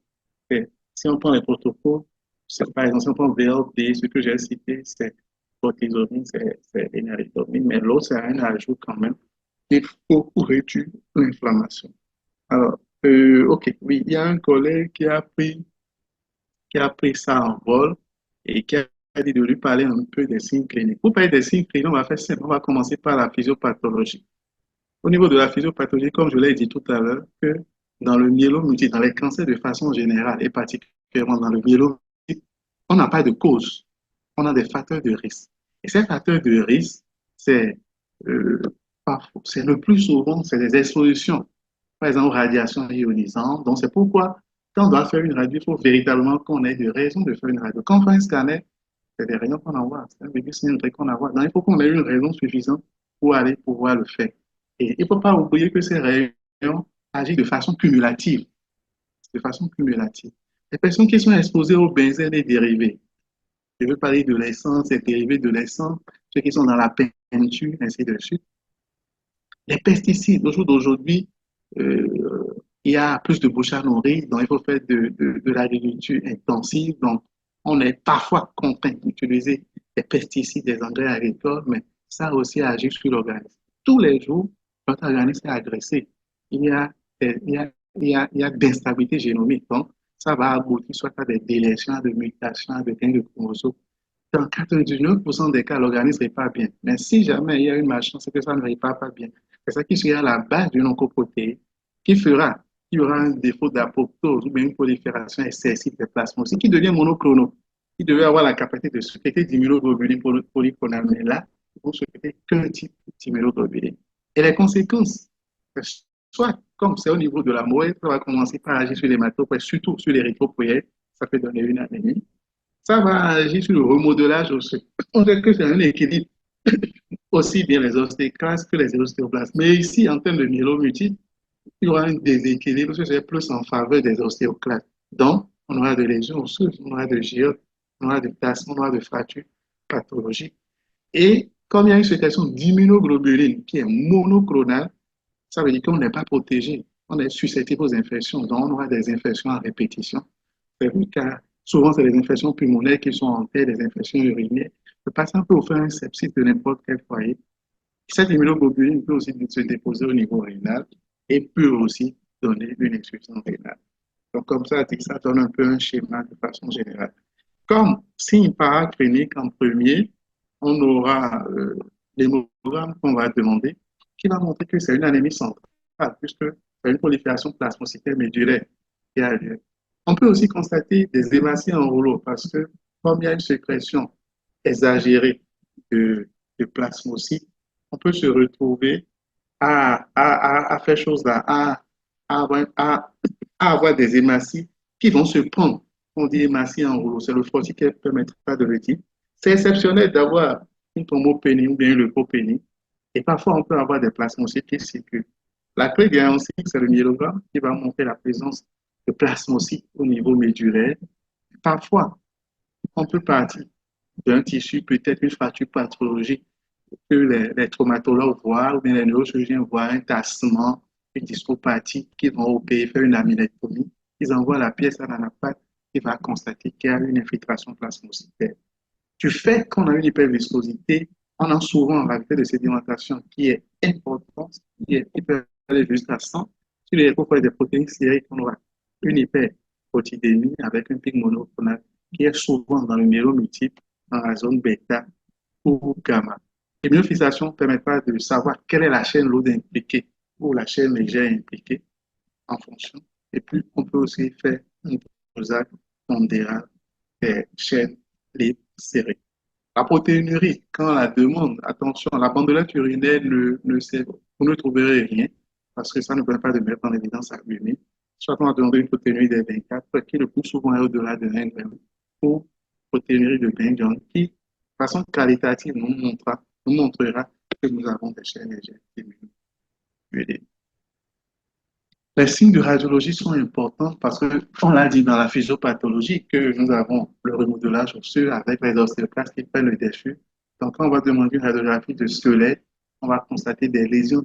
c'est si on prend les protocoles, c'est par exemple, si on prend VLD, ce que j'ai cité, c'est cortisone, c'est énergie, mais l'autre, c'est un ajout quand même qu'il faut pour réduire l'inflammation. Alors, OK, oui, il y a un collègue qui a pris ça en vol et qui a dit de lui parler un peu des signes cliniques. Pour parler des signes cliniques, on va faire simple. On va commencer par la physiopathologie. Au niveau de la physiopathologie, comme je l'ai dit tout à l'heure, que dans le myélome multiple, dans les cancers de façon générale et particulièrement dans le myélome multiple, on n'a pas de cause. On a des facteurs de risque. Et ces facteurs de risque, euh, c'est le plus souvent, c'est des expositions, par exemple, aux radiations ionisantes. Donc, c'est pourquoi, quand on doit faire une radio, il faut véritablement qu'on ait des raisons de faire une radio. Quand on fait un scanner, c'est des raisons qu'on envoie, c'est un bébé signalétique qu'on envoie. Donc, il faut qu'on ait une raison suffisante pour aller pouvoir le faire. Et il ne faut pas oublier que ces réunions agissent de façon cumulative. De façon cumulative. Les personnes qui sont exposées au benzène et dérivés, je veux parler de l'essence et dérivés de l'essence, ceux qui sont dans la peinture, ainsi de suite. Les pesticides, au jour d'aujourd'hui, euh, il y a plus de bouche à nourrir, donc il faut faire de l'agriculture intensive. Donc, on est parfois contraint d'utiliser des pesticides, des engrais agricoles, mais ça aussi agit sur l'organisme. Tous les jours, notre organisme est agressé. Il y a, il y a d'instabilité génomique. Donc, ça va aboutir soit à des délétions, à des mutations, à des gains de chromosomes. Dans 99% des cas, l'organisme ne répare pas bien. Mais si jamais il y a une malchance, c'est que ça ne répare pas bien. C'est ça qui sera la base d'une oncoprotéine qui fera qu'il y aura un défaut d'apoptose ou bien une prolifération excessive des plasmos, qui devient monoclonal, qui devait avoir la capacité de sécréter d'immunoglobuline polyclonale. Mais là, vous ne sécrétez qu'un type d'immunoglobuline. Et les conséquences, soit comme c'est au niveau de la moelle, ça va commencer par agir sur l'hématocrit, surtout sur l'érythropoïète, ça peut donner une anémie. Ça va agir sur le remodelage aussi. On dirait que c'est un équilibre, aussi bien les ostéoclastes que les ostéoblastes. Mais ici, en termes de myélomultiple, il y aura un déséquilibre, parce que c'est plus en faveur des ostéoclastes. Donc, on aura des lésions osseuses, on aura de gyopes, on aura de tassements, on aura de fractures pathologiques. Et comme il y a une sécrétion d'immunoglobuline qui est monoclonale, ça veut dire qu'on n'est pas protégé, on est susceptible aux infections, donc on aura des infections à répétition. C'est le cas. Souvent, c'est les infections pulmonaires qui sont en tête, des infections urinaires. Le patient peut faire un sepsis de n'importe quel foyer. Cette immunoglobuline peut aussi se déposer au niveau rénal et peut aussi donner une insuffisance rénale. Donc, comme ça donne un peu un schéma de façon générale. Comme signe paraclinique en premier, on aura l'hémogramme qu'on va demander, qui va montrer que c'est une anémie centrale, puisque c'est une prolifération plasmocytaire médulaire qui a lieu. On peut aussi constater des hématies en rouleau, parce que comme il y a une sécrétion exagérée de plasmocytes, on peut se retrouver à faire chose là, à avoir des hématies qui vont se prendre. On dit hématie en rouleau, c'est le frottis qui permettra de le dire. C'est exceptionnel d'avoir une thrombopénie ou bien une leucopénie. Et parfois, on peut avoir des plasmocytes qui circulent. La clé diagnostique, c'est le myélogramme qui va montrer la présence de plasmocytes au niveau médulaire. Parfois, on peut partir d'un tissu, peut-être une fracture pathologique que les traumatologues voient ou bien les neurochirurgiens voient un tassement, une discopathie, qui vont opérer, faire une laminectomie. Ils envoient la pièce à l'anapathe qui va constater qu'il y a une infiltration plasmocytaire. Du fait qu'on a une hyperviscosité, on a souvent un réalité de sédimentation qui est importante, qui peut aller jusqu'à 100. Sur les échos des protéines sériques, on aura une hyperprotidémie avec un pic monoclonal qui est souvent dans le myélomultiple, dans la zone bêta ou gamma. L'immunofixation permettra de savoir quelle est la chaîne lourde impliquée ou la chaîne légère impliquée en fonction. Et puis, on peut aussi faire un dosage pondéral des chaînes libres serrées. La protéinurie, quand on la demande, attention, la bandelette urinaire ne sert, vous ne trouverez rien parce que ça ne permet pas de mettre en évidence la glutamine. Soit on a demandé une protéinurie des 24 qui le plus souvent est au-delà de 1 gramme ou protéinurie de 20 grammes qui, de façon qualitative, nous montrera que nous avons des chaînes légères immunisées. Les signes de radiologie sont importants parce qu'on l'a dit dans la physiopathologie que nous avons le remodelage osseux avec les ostéoclastes qui prennent le dessus. Donc, quand on va demander une radiographie de squelette, on va constater des lésions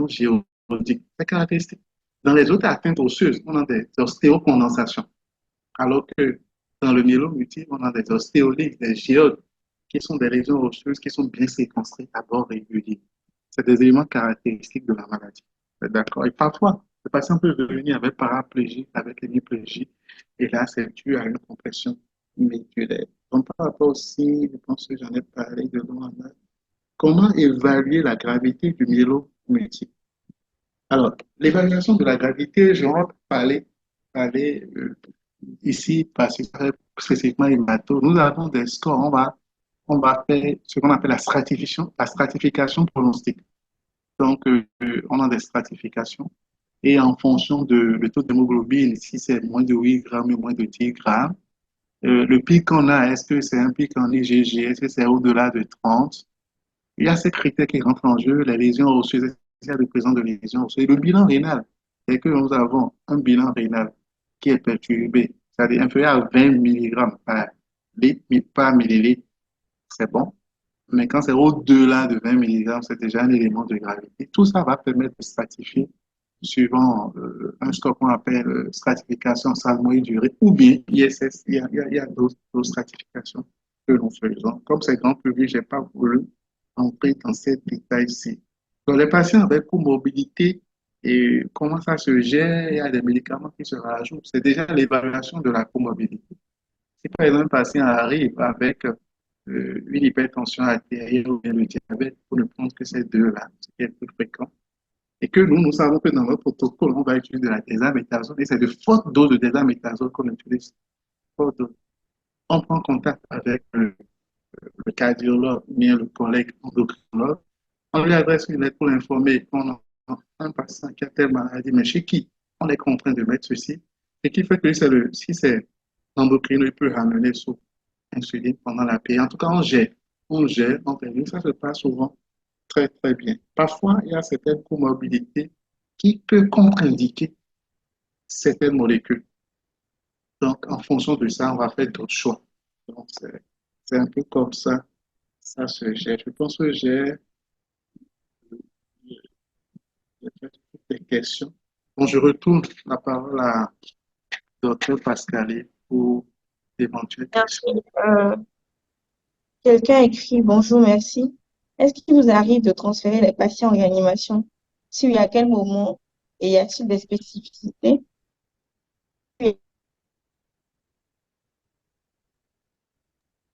géologiques. C'est caractéristique. Dans les autres atteintes osseuses, on a des ostéocondensations. Alors que dans le myélome multiple, on a des ostéolytes, des géodes, qui sont des lésions osseuses qui sont bien séquencées à bord régulier. C'est des éléments caractéristiques de la maladie. D'accord. Et parfois, le patient peut venir avec paraplégie, avec hémiplégie, et là, c'est dû à une compression médulaire. Donc, par rapport aussi, je pense que j'en ai parlé de loin. Comment évaluer la gravité du myélome multiple? Alors, l'évaluation de la gravité, je vais parler ici, parce que spécifiquement hémato. Nous avons des scores, on va faire ce qu'on appelle la stratification pronostique. Donc, on a des stratifications. Et en fonction de le taux d'hémoglobine, si c'est moins de 8 grammes et moins de 10 grammes, le pic qu'on a, est-ce que c'est un pic en IgG, est-ce que c'est au-delà de 30? Il y a ces critères qui rentrent en jeu, les lésions osseuses, est-ce qu'il y a de présence de lésions osseuses. Et le bilan rénal, c'est que nous avons un bilan rénal qui est perturbé, c'est-à-dire inférieur à 20 mg par millilitre, c'est bon. Mais quand c'est au-delà de 20 mg, c'est déjà un élément de gravité. Tout ça va permettre de stratifier suivant un score qu'on appelle stratification salmoïde-urée ou bien ISS. Il y a d'autres stratifications que nous faisons. Comme c'est grand public, je n'ai pas voulu entrer dans ces détails-ci. Donc, les patients avec comorbidité, et comment ça se gère, il y a des médicaments qui se rajoutent. C'est déjà l'évaluation de la comorbidité. Si par exemple un patient arrive avec une hypertension artérielle ou bien le diabète, pour ne prendre que ces deux-là, ce qui est plus fréquent, et que nous savons que dans notre protocole, on va utiliser de la désaméthasone, et c'est de fortes doses de désaméthasone qu'on utilise. On prend contact avec le cardiologue, bien le collègue endocrinologue, on lui adresse une lettre pour l'informer qu'on a un patient qui a telle maladie, mais chez qui on est contraint de mettre ceci, et qui fait que si c'est l'endocrino, il peut ramener sous insuline pendant la paix. En tout cas, on gère, ça se passe souvent très, très bien. Parfois, il y a certaines comorbidités qui peuvent contre-indiquer certaines molécules. Donc, en fonction de ça, on va faire d'autres choix. Donc, c'est un peu comme ça se gère. Je pense que j'ai fait toutes les questions. Donc, je retourne la parole à Dr Pascali pour d'éventuelles Merci. questions. Quelqu'un écrit bonjour, merci. Est-ce qu'il vous arrive de transférer les patients en réanimation? Si oui, à quel moment? Et y a-t-il des spécificités? Je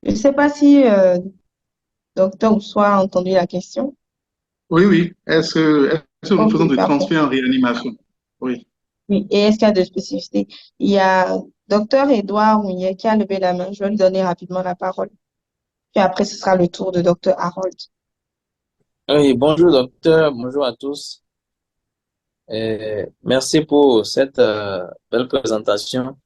ne sais pas si docteur Oussois a entendu la question. Oui, oui. Est-ce que nous faisons Ok, des parfait. transferts en réanimation? Oui. Oui, et est-ce qu'il y a des spécificités? Il y a docteur Edouard Mounier qui a levé la main. Je vais lui donner rapidement la parole. Puis après, ce sera le tour de docteur Harold. Oui, bonjour docteur, bonjour à tous. Merci pour cette belle présentation.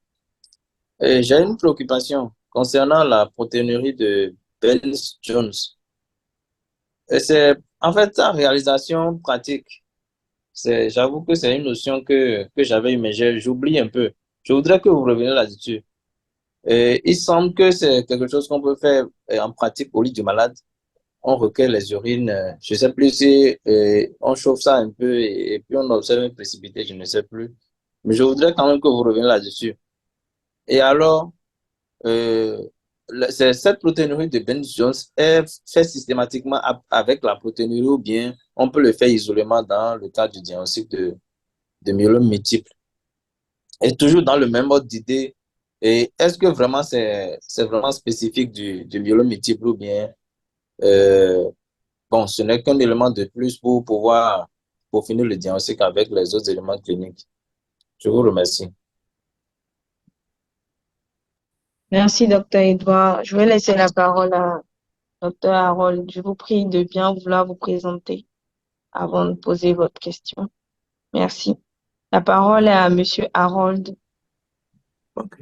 J'ai une préoccupation concernant la protéinurie de Bell-Jones. C'est en fait sa réalisation pratique. J'avoue que c'est une notion que j'avais eue, mais j'oublie un peu. Je voudrais que vous reveniez là-dessus. Il semble que c'est quelque chose qu'on peut faire en pratique au lit du malade. On recueille les urines, je ne sais plus si on chauffe ça un peu et puis on observe un précipité, je ne sais plus. Mais je voudrais quand même que vous reveniez là-dessus. Et alors, euh, cette protéinurie de Bence-Jones est faite systématiquement avec la protéinurie ou bien on peut le faire isolément dans le cas du diagnostic de myélome multiple. Et toujours dans le même ordre d'idée, et est-ce que vraiment c'est vraiment spécifique du myélome multiple ou bien euh, bon, ce n'est qu'un élément de plus pour pouvoir finir le diagnostic avec les autres éléments cliniques. Je vous remercie. Merci, docteur Edouard. Je vais laisser la parole à docteur Harold. Je vous prie de bien vouloir vous présenter avant de poser votre question. Merci. La parole est à monsieur Harold. Ok.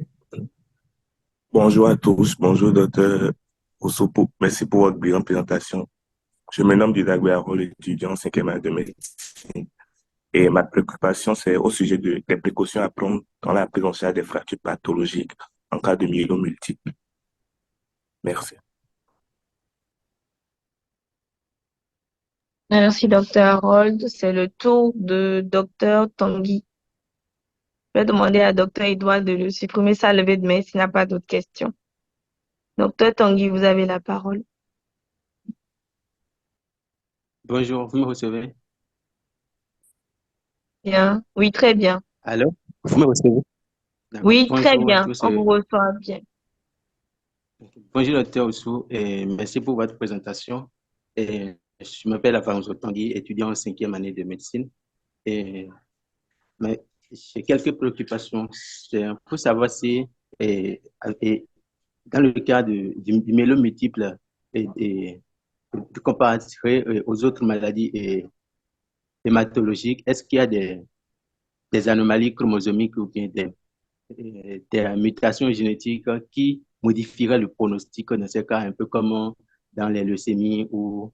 Bonjour à tous, bonjour docteur Osopo, merci pour votre brillante présentation. Je me nomme Didagwe Harold, étudiant en 5e année de médecine et ma préoccupation c'est au sujet des précautions à prendre dans la prise en charge des fractures pathologiques en cas de myélome multiple. Merci. Merci, docteur Harold. C'est le tour de docteur Tanguy. Je vais demander à docteur Edouard de le supprimer sa levée de main s'il n'a pas d'autres questions. Docteur Tanguy, vous avez la parole. Bonjour, vous me recevez? Bien. Oui, très bien. Allô? Vous me recevez? D'accord. Oui, très Bonjour à bien. tous. On vous reçoit bien. Bonjour, docteur Oussou, et merci pour votre présentation. Et je m'appelle Avanzo Tanguy, étudiant en 5e année de médecine. Et, mais j'ai quelques préoccupations. C'est pour savoir si, et dans le cas du myélome multiple, comparé aux autres maladies hématologiques, est-ce qu'il y a des anomalies chromosomiques ou bien des mutations génétiques qui modifieraient le pronostic dans ces cas, un peu comme dans les leucémies ou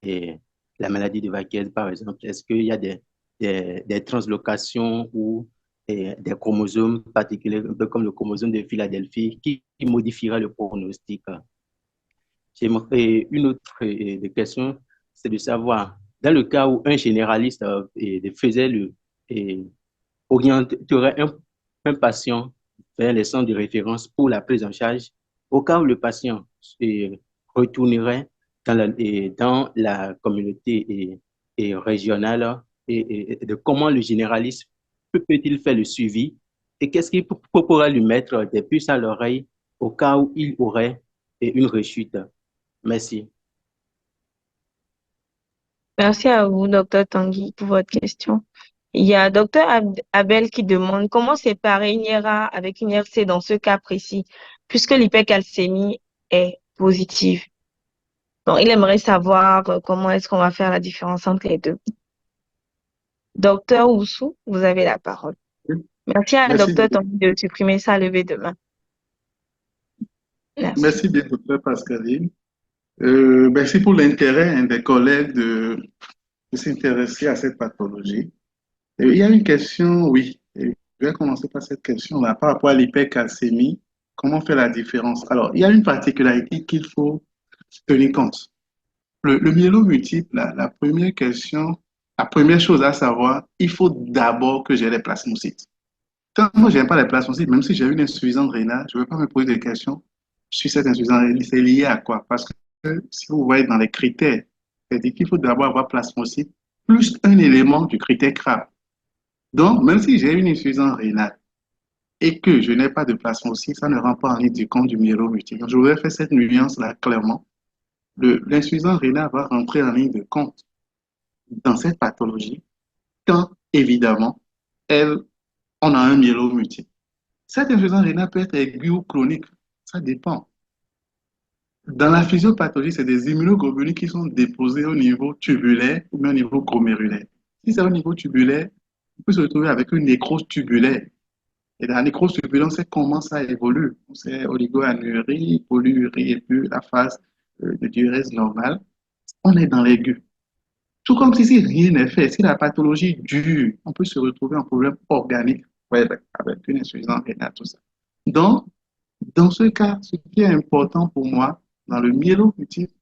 et, la maladie de Vaquez, par exemple. Est-ce qu'il y a des translocations ou des chromosomes particuliers, un peu comme le chromosome de Philadelphie, qui modifieraient le pronostic? J'aimerais une autre des questions, c'est de savoir, dans le cas où un généraliste faisait orienterait un patient vers les centres de référence pour la prise en charge, au cas où le patient retournerait dans la communauté régionale et de comment le généraliste peut-il faire le suivi et qu'est-ce qu'il pourra lui mettre des puces à l'oreille au cas où il aurait une rechute. Merci. Merci à vous, docteur Tanguy, pour votre question. Il y a docteur Abel qui demande comment séparer une IRA avec une RC dans ce cas précis, puisque l'hypercalcémie est positive. Donc, il aimerait savoir comment est-ce qu'on va faire la différence entre les deux. Docteur Oussou, vous avez la parole. Merci à Merci, docteur Tanguy de supprimer sa levée de main. Merci. merci bien, docteur Pascaline. Merci pour l'intérêt des collègues de s'intéresser à cette pathologie. Il y a une question, oui. Je vais commencer par cette question-là. Par rapport à l'hypercalcémie, comment faire la différence? Alors, il y a une particularité qu'il faut tenir compte. Le myélome multiple, la première question, la première chose à savoir, il faut d'abord que j'ai les plasmocytes. Quand moi, je n'ai pas les plasmocytes, même si j'ai une insuffisance rénale, je ne vais pas me poser des questions sur cette insuffisance rénale. C'est lié à quoi? Parce que si vous voyez dans les critères, c'est-à-dire qu'il faut d'abord avoir plasmocytes plus un élément du critère CRAB. Donc, même si j'ai une insuffisance rénale et que je n'ai pas de plasmocytes, ça ne rend pas en ligne du compte du myélome multiple. Donc, je voudrais faire cette nuance-là clairement. L'insuffisance rénale va rentrer en ligne de compte dans cette pathologie quand, évidemment, on a un myélome multiple. Cette insuffisance rénale peut être aiguë ou chronique, ça dépend. Dans la physiopathologie, c'est des immunoglobulines qui sont déposées au niveau tubulaire ou même au niveau glomérulaire. Si c'est au niveau tubulaire, on peut se retrouver avec une nécrose tubulaire. Et dans la nécrose tubulaire, on sait comment ça évolue. C'est oligoanurie, polyurie et puis la phase de diurèse normale. On est dans l'aigu. Tout comme si rien n'est fait, si la pathologie dure, on peut se retrouver en problème organique, ouais, avec une insuffisance rénale, tout ça. Donc, dans ce cas, ce qui est important pour moi, dans le myélome multiple,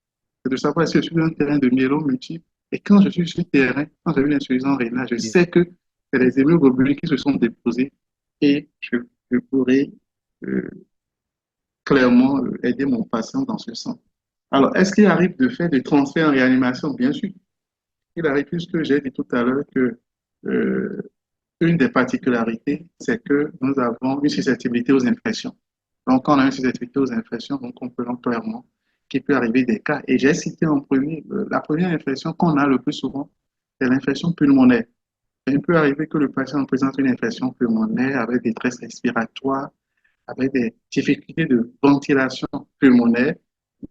c'est de savoir si je suis sur un terrain de myélome multiple. Et quand je suis sur le terrain, quand j'ai une insuffisance rénale, je sais que c'est les immunoglobulines qui se sont déposées et je pourrais clairement aider mon patient dans ce sens. Alors, est-ce qu'il arrive de faire des transferts en réanimation? Bien sûr. Il arrive, puisque j'ai dit tout à l'heure que euh, une des particularités, c'est que nous avons une susceptibilité aux infections. Donc, quand on a une susceptibilité aux infections, donc on peut donc clairement qu'il peut arriver des cas. Et j'ai cité en premier, la première infection qu'on a le plus souvent, c'est l'infection pulmonaire. Il peut arriver que le patient présente une infection pulmonaire avec des détresse respiratoire, avec des difficultés de ventilation pulmonaire.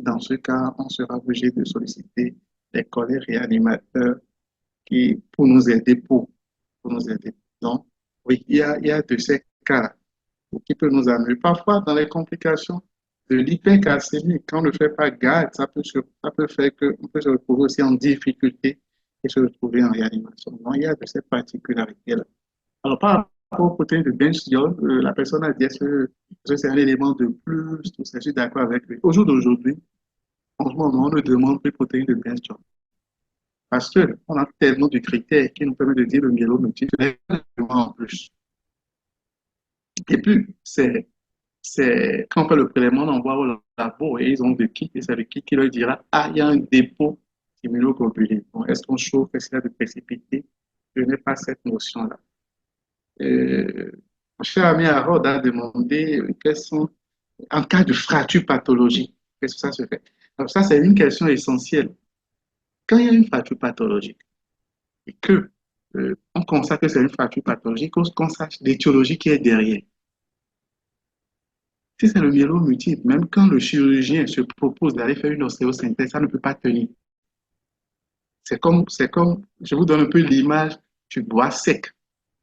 Dans ce cas, on sera obligé de solliciter des collègues réanimateurs pour nous aider, pour nous aider. Donc, oui, il y a de ces cas qui peuvent nous amener. Parfois, dans les complications de l'hypercalcémie, quand on ne fait pas garde, ça peut faire qu'on peut se retrouver aussi en difficulté et se retrouver en réanimation. Donc, il y a de ces particularités-là. Alors, par rapport au côté de Benchiol, la personne a dit est-ce que c'est un élément de plus, tout ça, je suis d'accord avec lui. Au jour d'aujourd'hui, en ce moment, on ne demande plus protéines de Benchiol. Parce qu'on a tellement de critères qui nous permettent de dire le myélomultiple en plus. Et puis, quand on fait le prélèvement, on envoie au labo et ils ont des kits, et c'est le kit qui leur dira, ah, il y a un dépôt immunoglobulé. Bon, est-ce qu'on chauffe, est-ce qu'il y a de précipité? Je n'ai pas cette notion-là. Mon cher ami Harold a demandé quels sont, en cas de fracture pathologique, qu'est-ce que ça se fait? Alors ça, c'est une question essentielle. Quand il y a une fracture pathologique et que on constate que c'est une fracture pathologique, qu'on sache l'étiologie qui est derrière. Si c'est le myélome multiple, même quand le chirurgien se propose d'aller faire une ostéosynthèse, ça ne peut pas tenir. C'est comme, je vous donne un peu l'image du bois sec.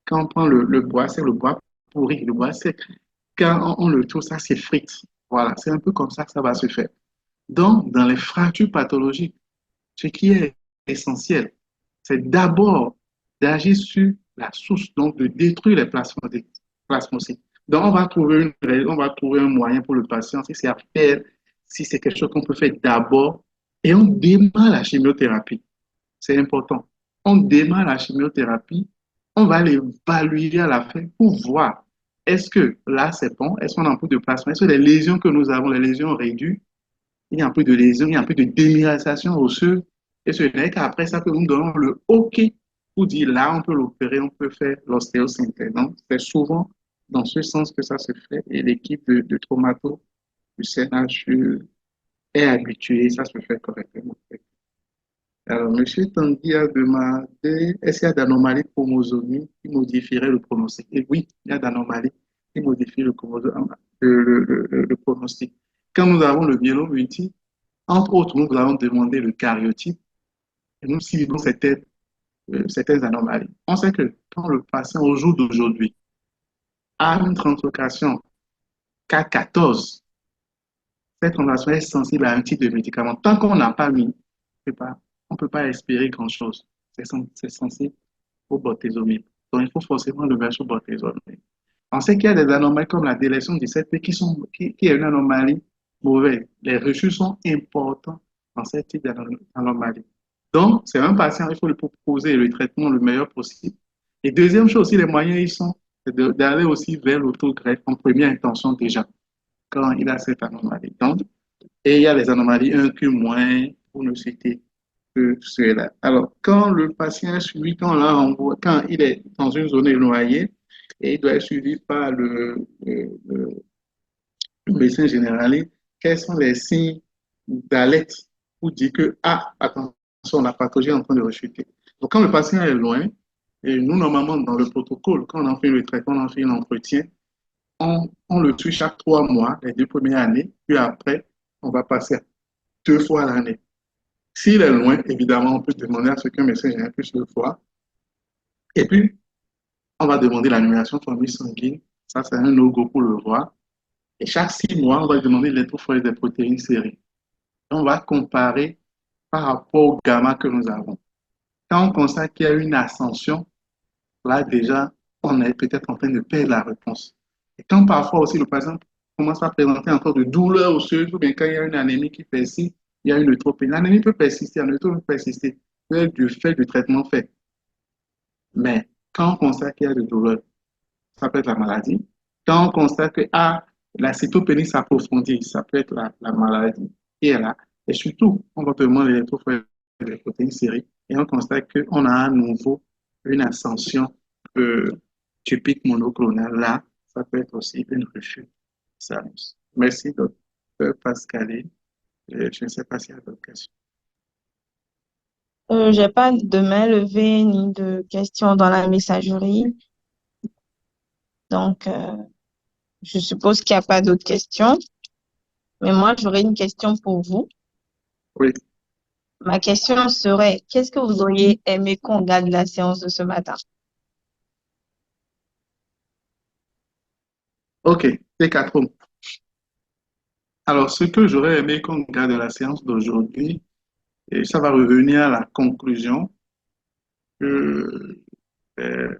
Quand on prend le bois sec, le bois pourri, le bois sec, quand on le touche, ça s'effrite. Voilà, c'est un peu comme ça que ça va se faire. Donc, dans les fractures pathologiques, ce qui est essentiel, c'est d'abord d'agir sur la source, donc de détruire les plasmocytes. Donc, on va trouver un moyen pour le patient, si c'est à faire, si c'est quelque chose qu'on peut faire d'abord, et on démarre la chimiothérapie. C'est important. On démarre la chimiothérapie, on va l'évaluer à la fin pour voir est-ce que là c'est bon, est-ce qu'on a un peu de plasma, est-ce que les lésions que nous avons, les lésions réduites, il y a un peu de lésions, il y a un peu de déminéralisation osseuse, et ce n'est qu'après ça que nous donnons le OK pour dire là on peut l'opérer, on peut faire l'ostéosynthèse. Donc c'est souvent dans ce sens que ça se fait et l'équipe de traumato du CNHU est habituée, ça se fait correctement. Alors, M. Tanguy a demandé est-ce qu'il y a d'anomalies chromosomiques qui modifieraient le pronostic? Et oui, il y a d'anomalies qui modifient le pronostic. Quand nous avons le myélome multiple, entre autres, nous allons demander le karyotype et nous ciblons certaines anomalies. On sait que quand le patient, au jour d'aujourd'hui, a une translocation K14, cette translation est sensible à un type de médicament. Tant qu'on n'a pas mis, on ne peut pas espérer grand-chose. C'est sensible au bortezomib. Donc, il faut forcément le mettre sur bortezomib. On sait qu'il y a des anomalies comme la délétion 17P qui est une anomalie mauvaise. Les refus sont importants dans ce type d'anomalie. Donc, c'est un patient, il faut lui proposer le traitement le meilleur possible. Et deuxième chose aussi, les moyens, ils sont d'aller aussi vers l'autogreffe en première intention déjà, quand il a cette anomalie. Donc, et il y a les anomalies 1Q moins, pour ne citer que ceux-là. Alors, quand le patient est suivi, quand il est dans une zone éloignée, et il doit être suivi par le médecin généraliste, quels sont les signes d'alerte pour dire que, ah, attention, la pathologie est en train de rechuter. Donc, quand le patient est loin, et nous, normalement, dans le protocole, quand on en fait le traitement, on en fait un entretien, on le suit chaque 3 mois, les 2 premières années, puis après, on va passer 2 fois l'année. S'il est loin, évidemment, on peut demander à ce qu'un médecin général puisse le voir. Et puis, on va demander l'annulation de famille sanguine. Ça, c'est un no-go pour le voir. Et chaque 6 mois, on va demander l'électrophorèse des protéines sériques. On va comparer par rapport au gamma que nous avons. Quand on constate qu'il y a une ascension, là, déjà, on est peut-être en train de perdre la réponse. Et quand parfois aussi le patient commence à présenter encore de douleurs osseuses, ou bien quand il y a une anémie qui persiste, il y a une neutropénie. L'anémie peut persister, la neutropénie peut persister, du fait du traitement fait. Mais quand on constate qu'il y a des douleurs, ça peut être la maladie. Quand on constate que, ah, La cytopénie s'approfondit, ça peut être la maladie qui est là. Et surtout, on va demander l'électrophorèse des protéines séries et on constate qu'on a à nouveau une ascension du pic monoclonal. Là, ça peut être aussi une rechute. Merci, docteur Pascalet. Je ne sais pas s'il y a d'autres questions. J'ai pas de main levée ni de questions dans la messagerie. Donc, je suppose qu'il n'y a pas d'autres questions. Mais moi, j'aurais une question pour vous. Oui, Ma question serait, qu'est-ce que vous auriez aimé qu'on garde de la séance de ce matin? ok, T4. Alors, ce que j'aurais aimé qu'on garde de la séance d'aujourd'hui, et ça va revenir à la conclusion que, euh,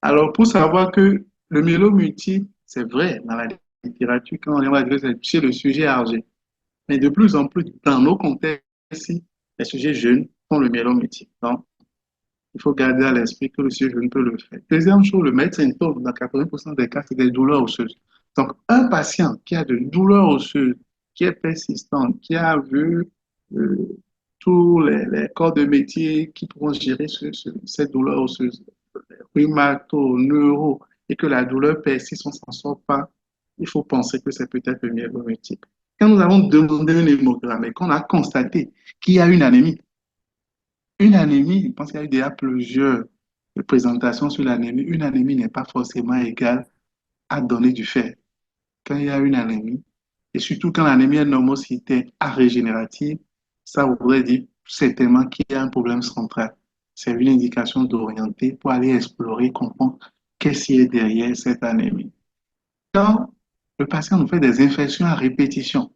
alors, pour savoir que le myélome multiple, c'est vrai, dans la littérature, quand on va dire c'est le sujet âgé. Mais de plus en plus, dans nos contextes, ici, les sujets jeunes font le myélome multiple. Donc, il faut garder à l'esprit que le sujet jeune peut le faire. Deuxième chose, le maître symptôme, dans 80% des cas, c'est des douleurs osseuses. Donc, un patient qui a de douleurs osseuses, qui est persistant, qui a vu euh, tous les corps de métier qui pourront gérer cette douleur osseuse, rhumato, neuro, et que la douleur persiste, on ne s'en sort pas, il faut penser que c'est peut-être le myélome multiple. Quand nous avons demandé un hémogramme et qu'on a constaté qu'il y a une anémie, je pense qu'il y a eu déjà plusieurs présentations sur l'anémie. Une anémie n'est pas forcément égale à donner du fer. Quand il y a une anémie, et surtout quand l'anémie est normocytaire régénérative, ça voudrait dire certainement qu'il y a un problème central. C'est une indication d'orienter pour aller explorer, comprendre qu'est-ce qui est derrière cette anémie. Quand le patient nous fait des infections à répétition,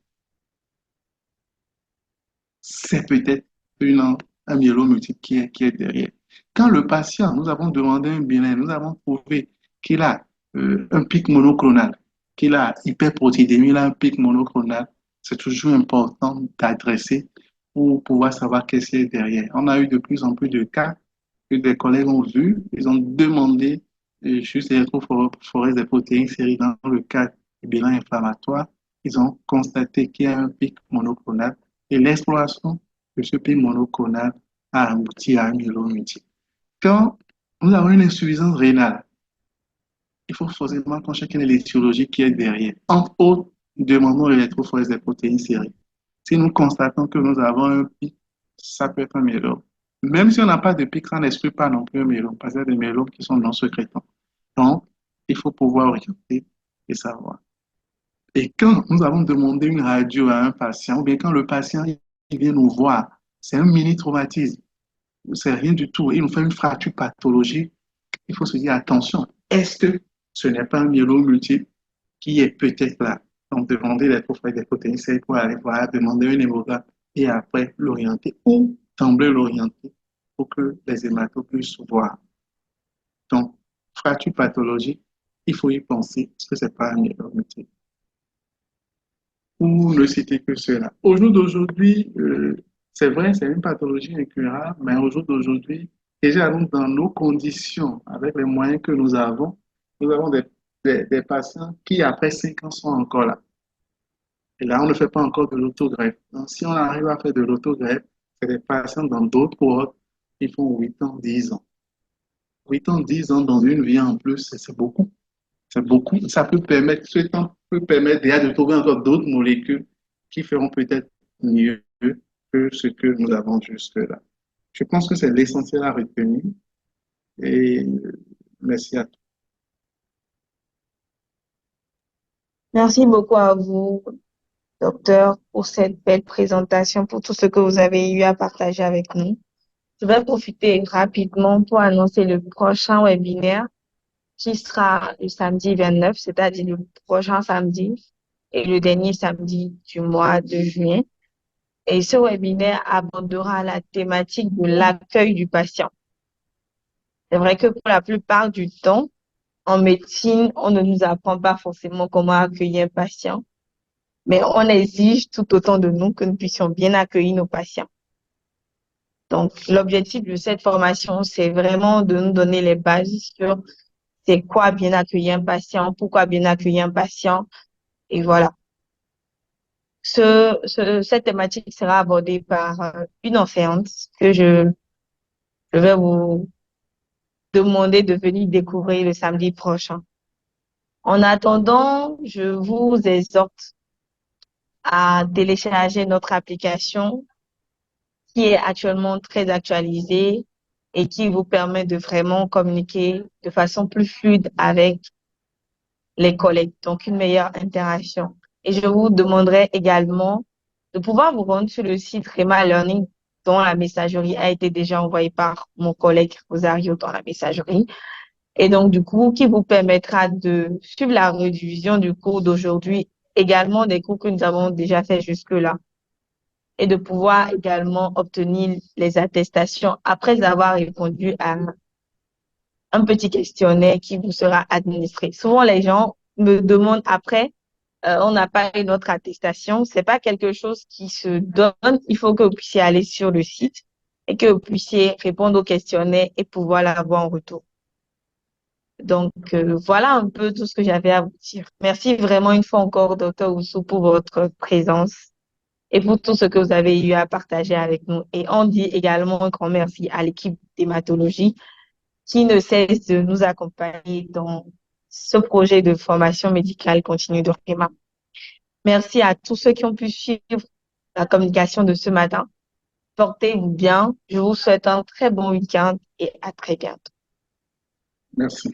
c'est peut-être un myélome multiple qui est derrière. Quand le patient, nous avons demandé un bilan, nous avons prouvé qu'il a un pic monoclonal, qu'il a hyperprotéidémie, il a un pic monoclonal, c'est toujours important d'adresser pour pouvoir savoir qu'est-ce qui est derrière. On a eu de plus en plus de cas que des collègues ont vu, ils ont demandé juste l'électrophorèse des protéines séries dans le cadre du bilan inflammatoire. Ils ont constaté qu'il y a un pic monoclonal et l'exploration de ce pic monoclonal a abouti à un myélome multiple. Quand nous avons une insuffisance rénale, il faut forcément qu'on cherche l'étiologie qui est derrière. Entre autres, nous demandons l'électrophorèse des protéines séries. Si nous constatons que nous avons un pic, ça peut être un myélome. Même si on n'a pas de pic, ça n'exclut pas non plus un myélome, parce qu'il y a des myélomes qui sont non sécrétants. Donc, il faut pouvoir orienter et savoir. Et quand nous avons demandé une radio à un patient, ou bien quand le patient il vient nous voir, c'est un mini-traumatisme, c'est rien du tout, il nous fait une fracture pathologique, il faut se dire attention, est-ce que ce n'est pas un myélome multiple qui est peut-être là? Donc, demander les profiles des protéines, c'est pour aller voir, demander un hémogramme et après l'orienter ou sembler l'orienter pour que les hématos puissent voir. Donc, fracture pathologique, il faut y penser, parce que ce n'est pas un myélome multiple. Pour ne citer que cela. Au jour d'aujourd'hui, c'est vrai, c'est une pathologie incurable, mais au jour d'aujourd'hui, déjà dans nos conditions, avec les moyens que nous avons des patients qui, après 5 ans, sont encore là. Et là, on ne fait pas encore de l'autogreffe. Donc, si on arrive à faire de l'autogreffe, c'est des patients dans d'autres cohortes qui font 8 ans, 10 ans. 8 ans, 10 ans dans une vie en plus, c'est beaucoup. C'est beaucoup. Ça peut permettre, ce temps peut permettre déjà de trouver encore d'autres molécules qui feront peut-être mieux que ce que nous avons jusque-là. Je pense que c'est l'essentiel à retenir et merci à tous. Merci beaucoup à vous, docteur, pour cette belle présentation, pour tout ce que vous avez eu à partager avec nous. Je vais profiter rapidement pour annoncer le prochain webinaire qui sera le samedi 29, c'est-à-dire le prochain samedi et le dernier samedi du mois de juin. Et ce webinaire abordera la thématique de l'accueil du patient. C'est vrai que pour la plupart du temps, en médecine, on ne nous apprend pas forcément comment accueillir un patient, mais on exige tout autant de nous que nous puissions bien accueillir nos patients. Donc, l'objectif de cette formation, c'est vraiment de nous donner les bases sur c'est quoi bien accueillir un patient, pourquoi bien accueillir un patient, et voilà. Cette thématique sera abordée par une enseignante que je vais vous demander de venir découvrir le samedi prochain. En attendant, je vous exhorte à télécharger notre application qui est actuellement très actualisée et qui vous permet de vraiment communiquer de façon plus fluide avec les collègues, donc une meilleure interaction. Et je vous demanderai également de pouvoir vous rendre sur le site Rema Learning dont la messagerie a été déjà envoyée par mon collègue Rosario dans la messagerie. Et donc, du coup, qui vous permettra de suivre la rediffusion du cours d'aujourd'hui, également des cours que nous avons déjà fait jusque-là, et de pouvoir également obtenir les attestations après avoir répondu à un petit questionnaire qui vous sera administré. Souvent, les gens me demandent après, on n'a pas eu notre attestation. C'est pas quelque chose qui se donne. Il faut que vous puissiez aller sur le site et que vous puissiez répondre au questionnaire et pouvoir l'avoir en retour. Donc, voilà un peu tout ce que j'avais à vous dire. Merci vraiment une fois encore, Docteur Oussou, pour votre présence et pour tout ce que vous avez eu à partager avec nous. Et on dit également un grand merci à l'équipe d'hématologie qui ne cesse de nous accompagner dans ce projet de formation médicale continue de REMA. Merci à tous ceux qui ont pu suivre la communication de ce matin. Portez-vous bien. Je vous souhaite un très bon week-end et à très bientôt. Merci.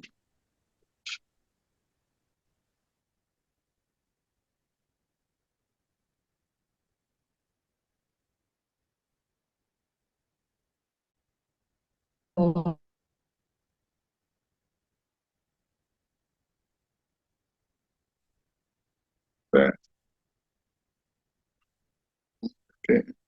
Ouais. Ok.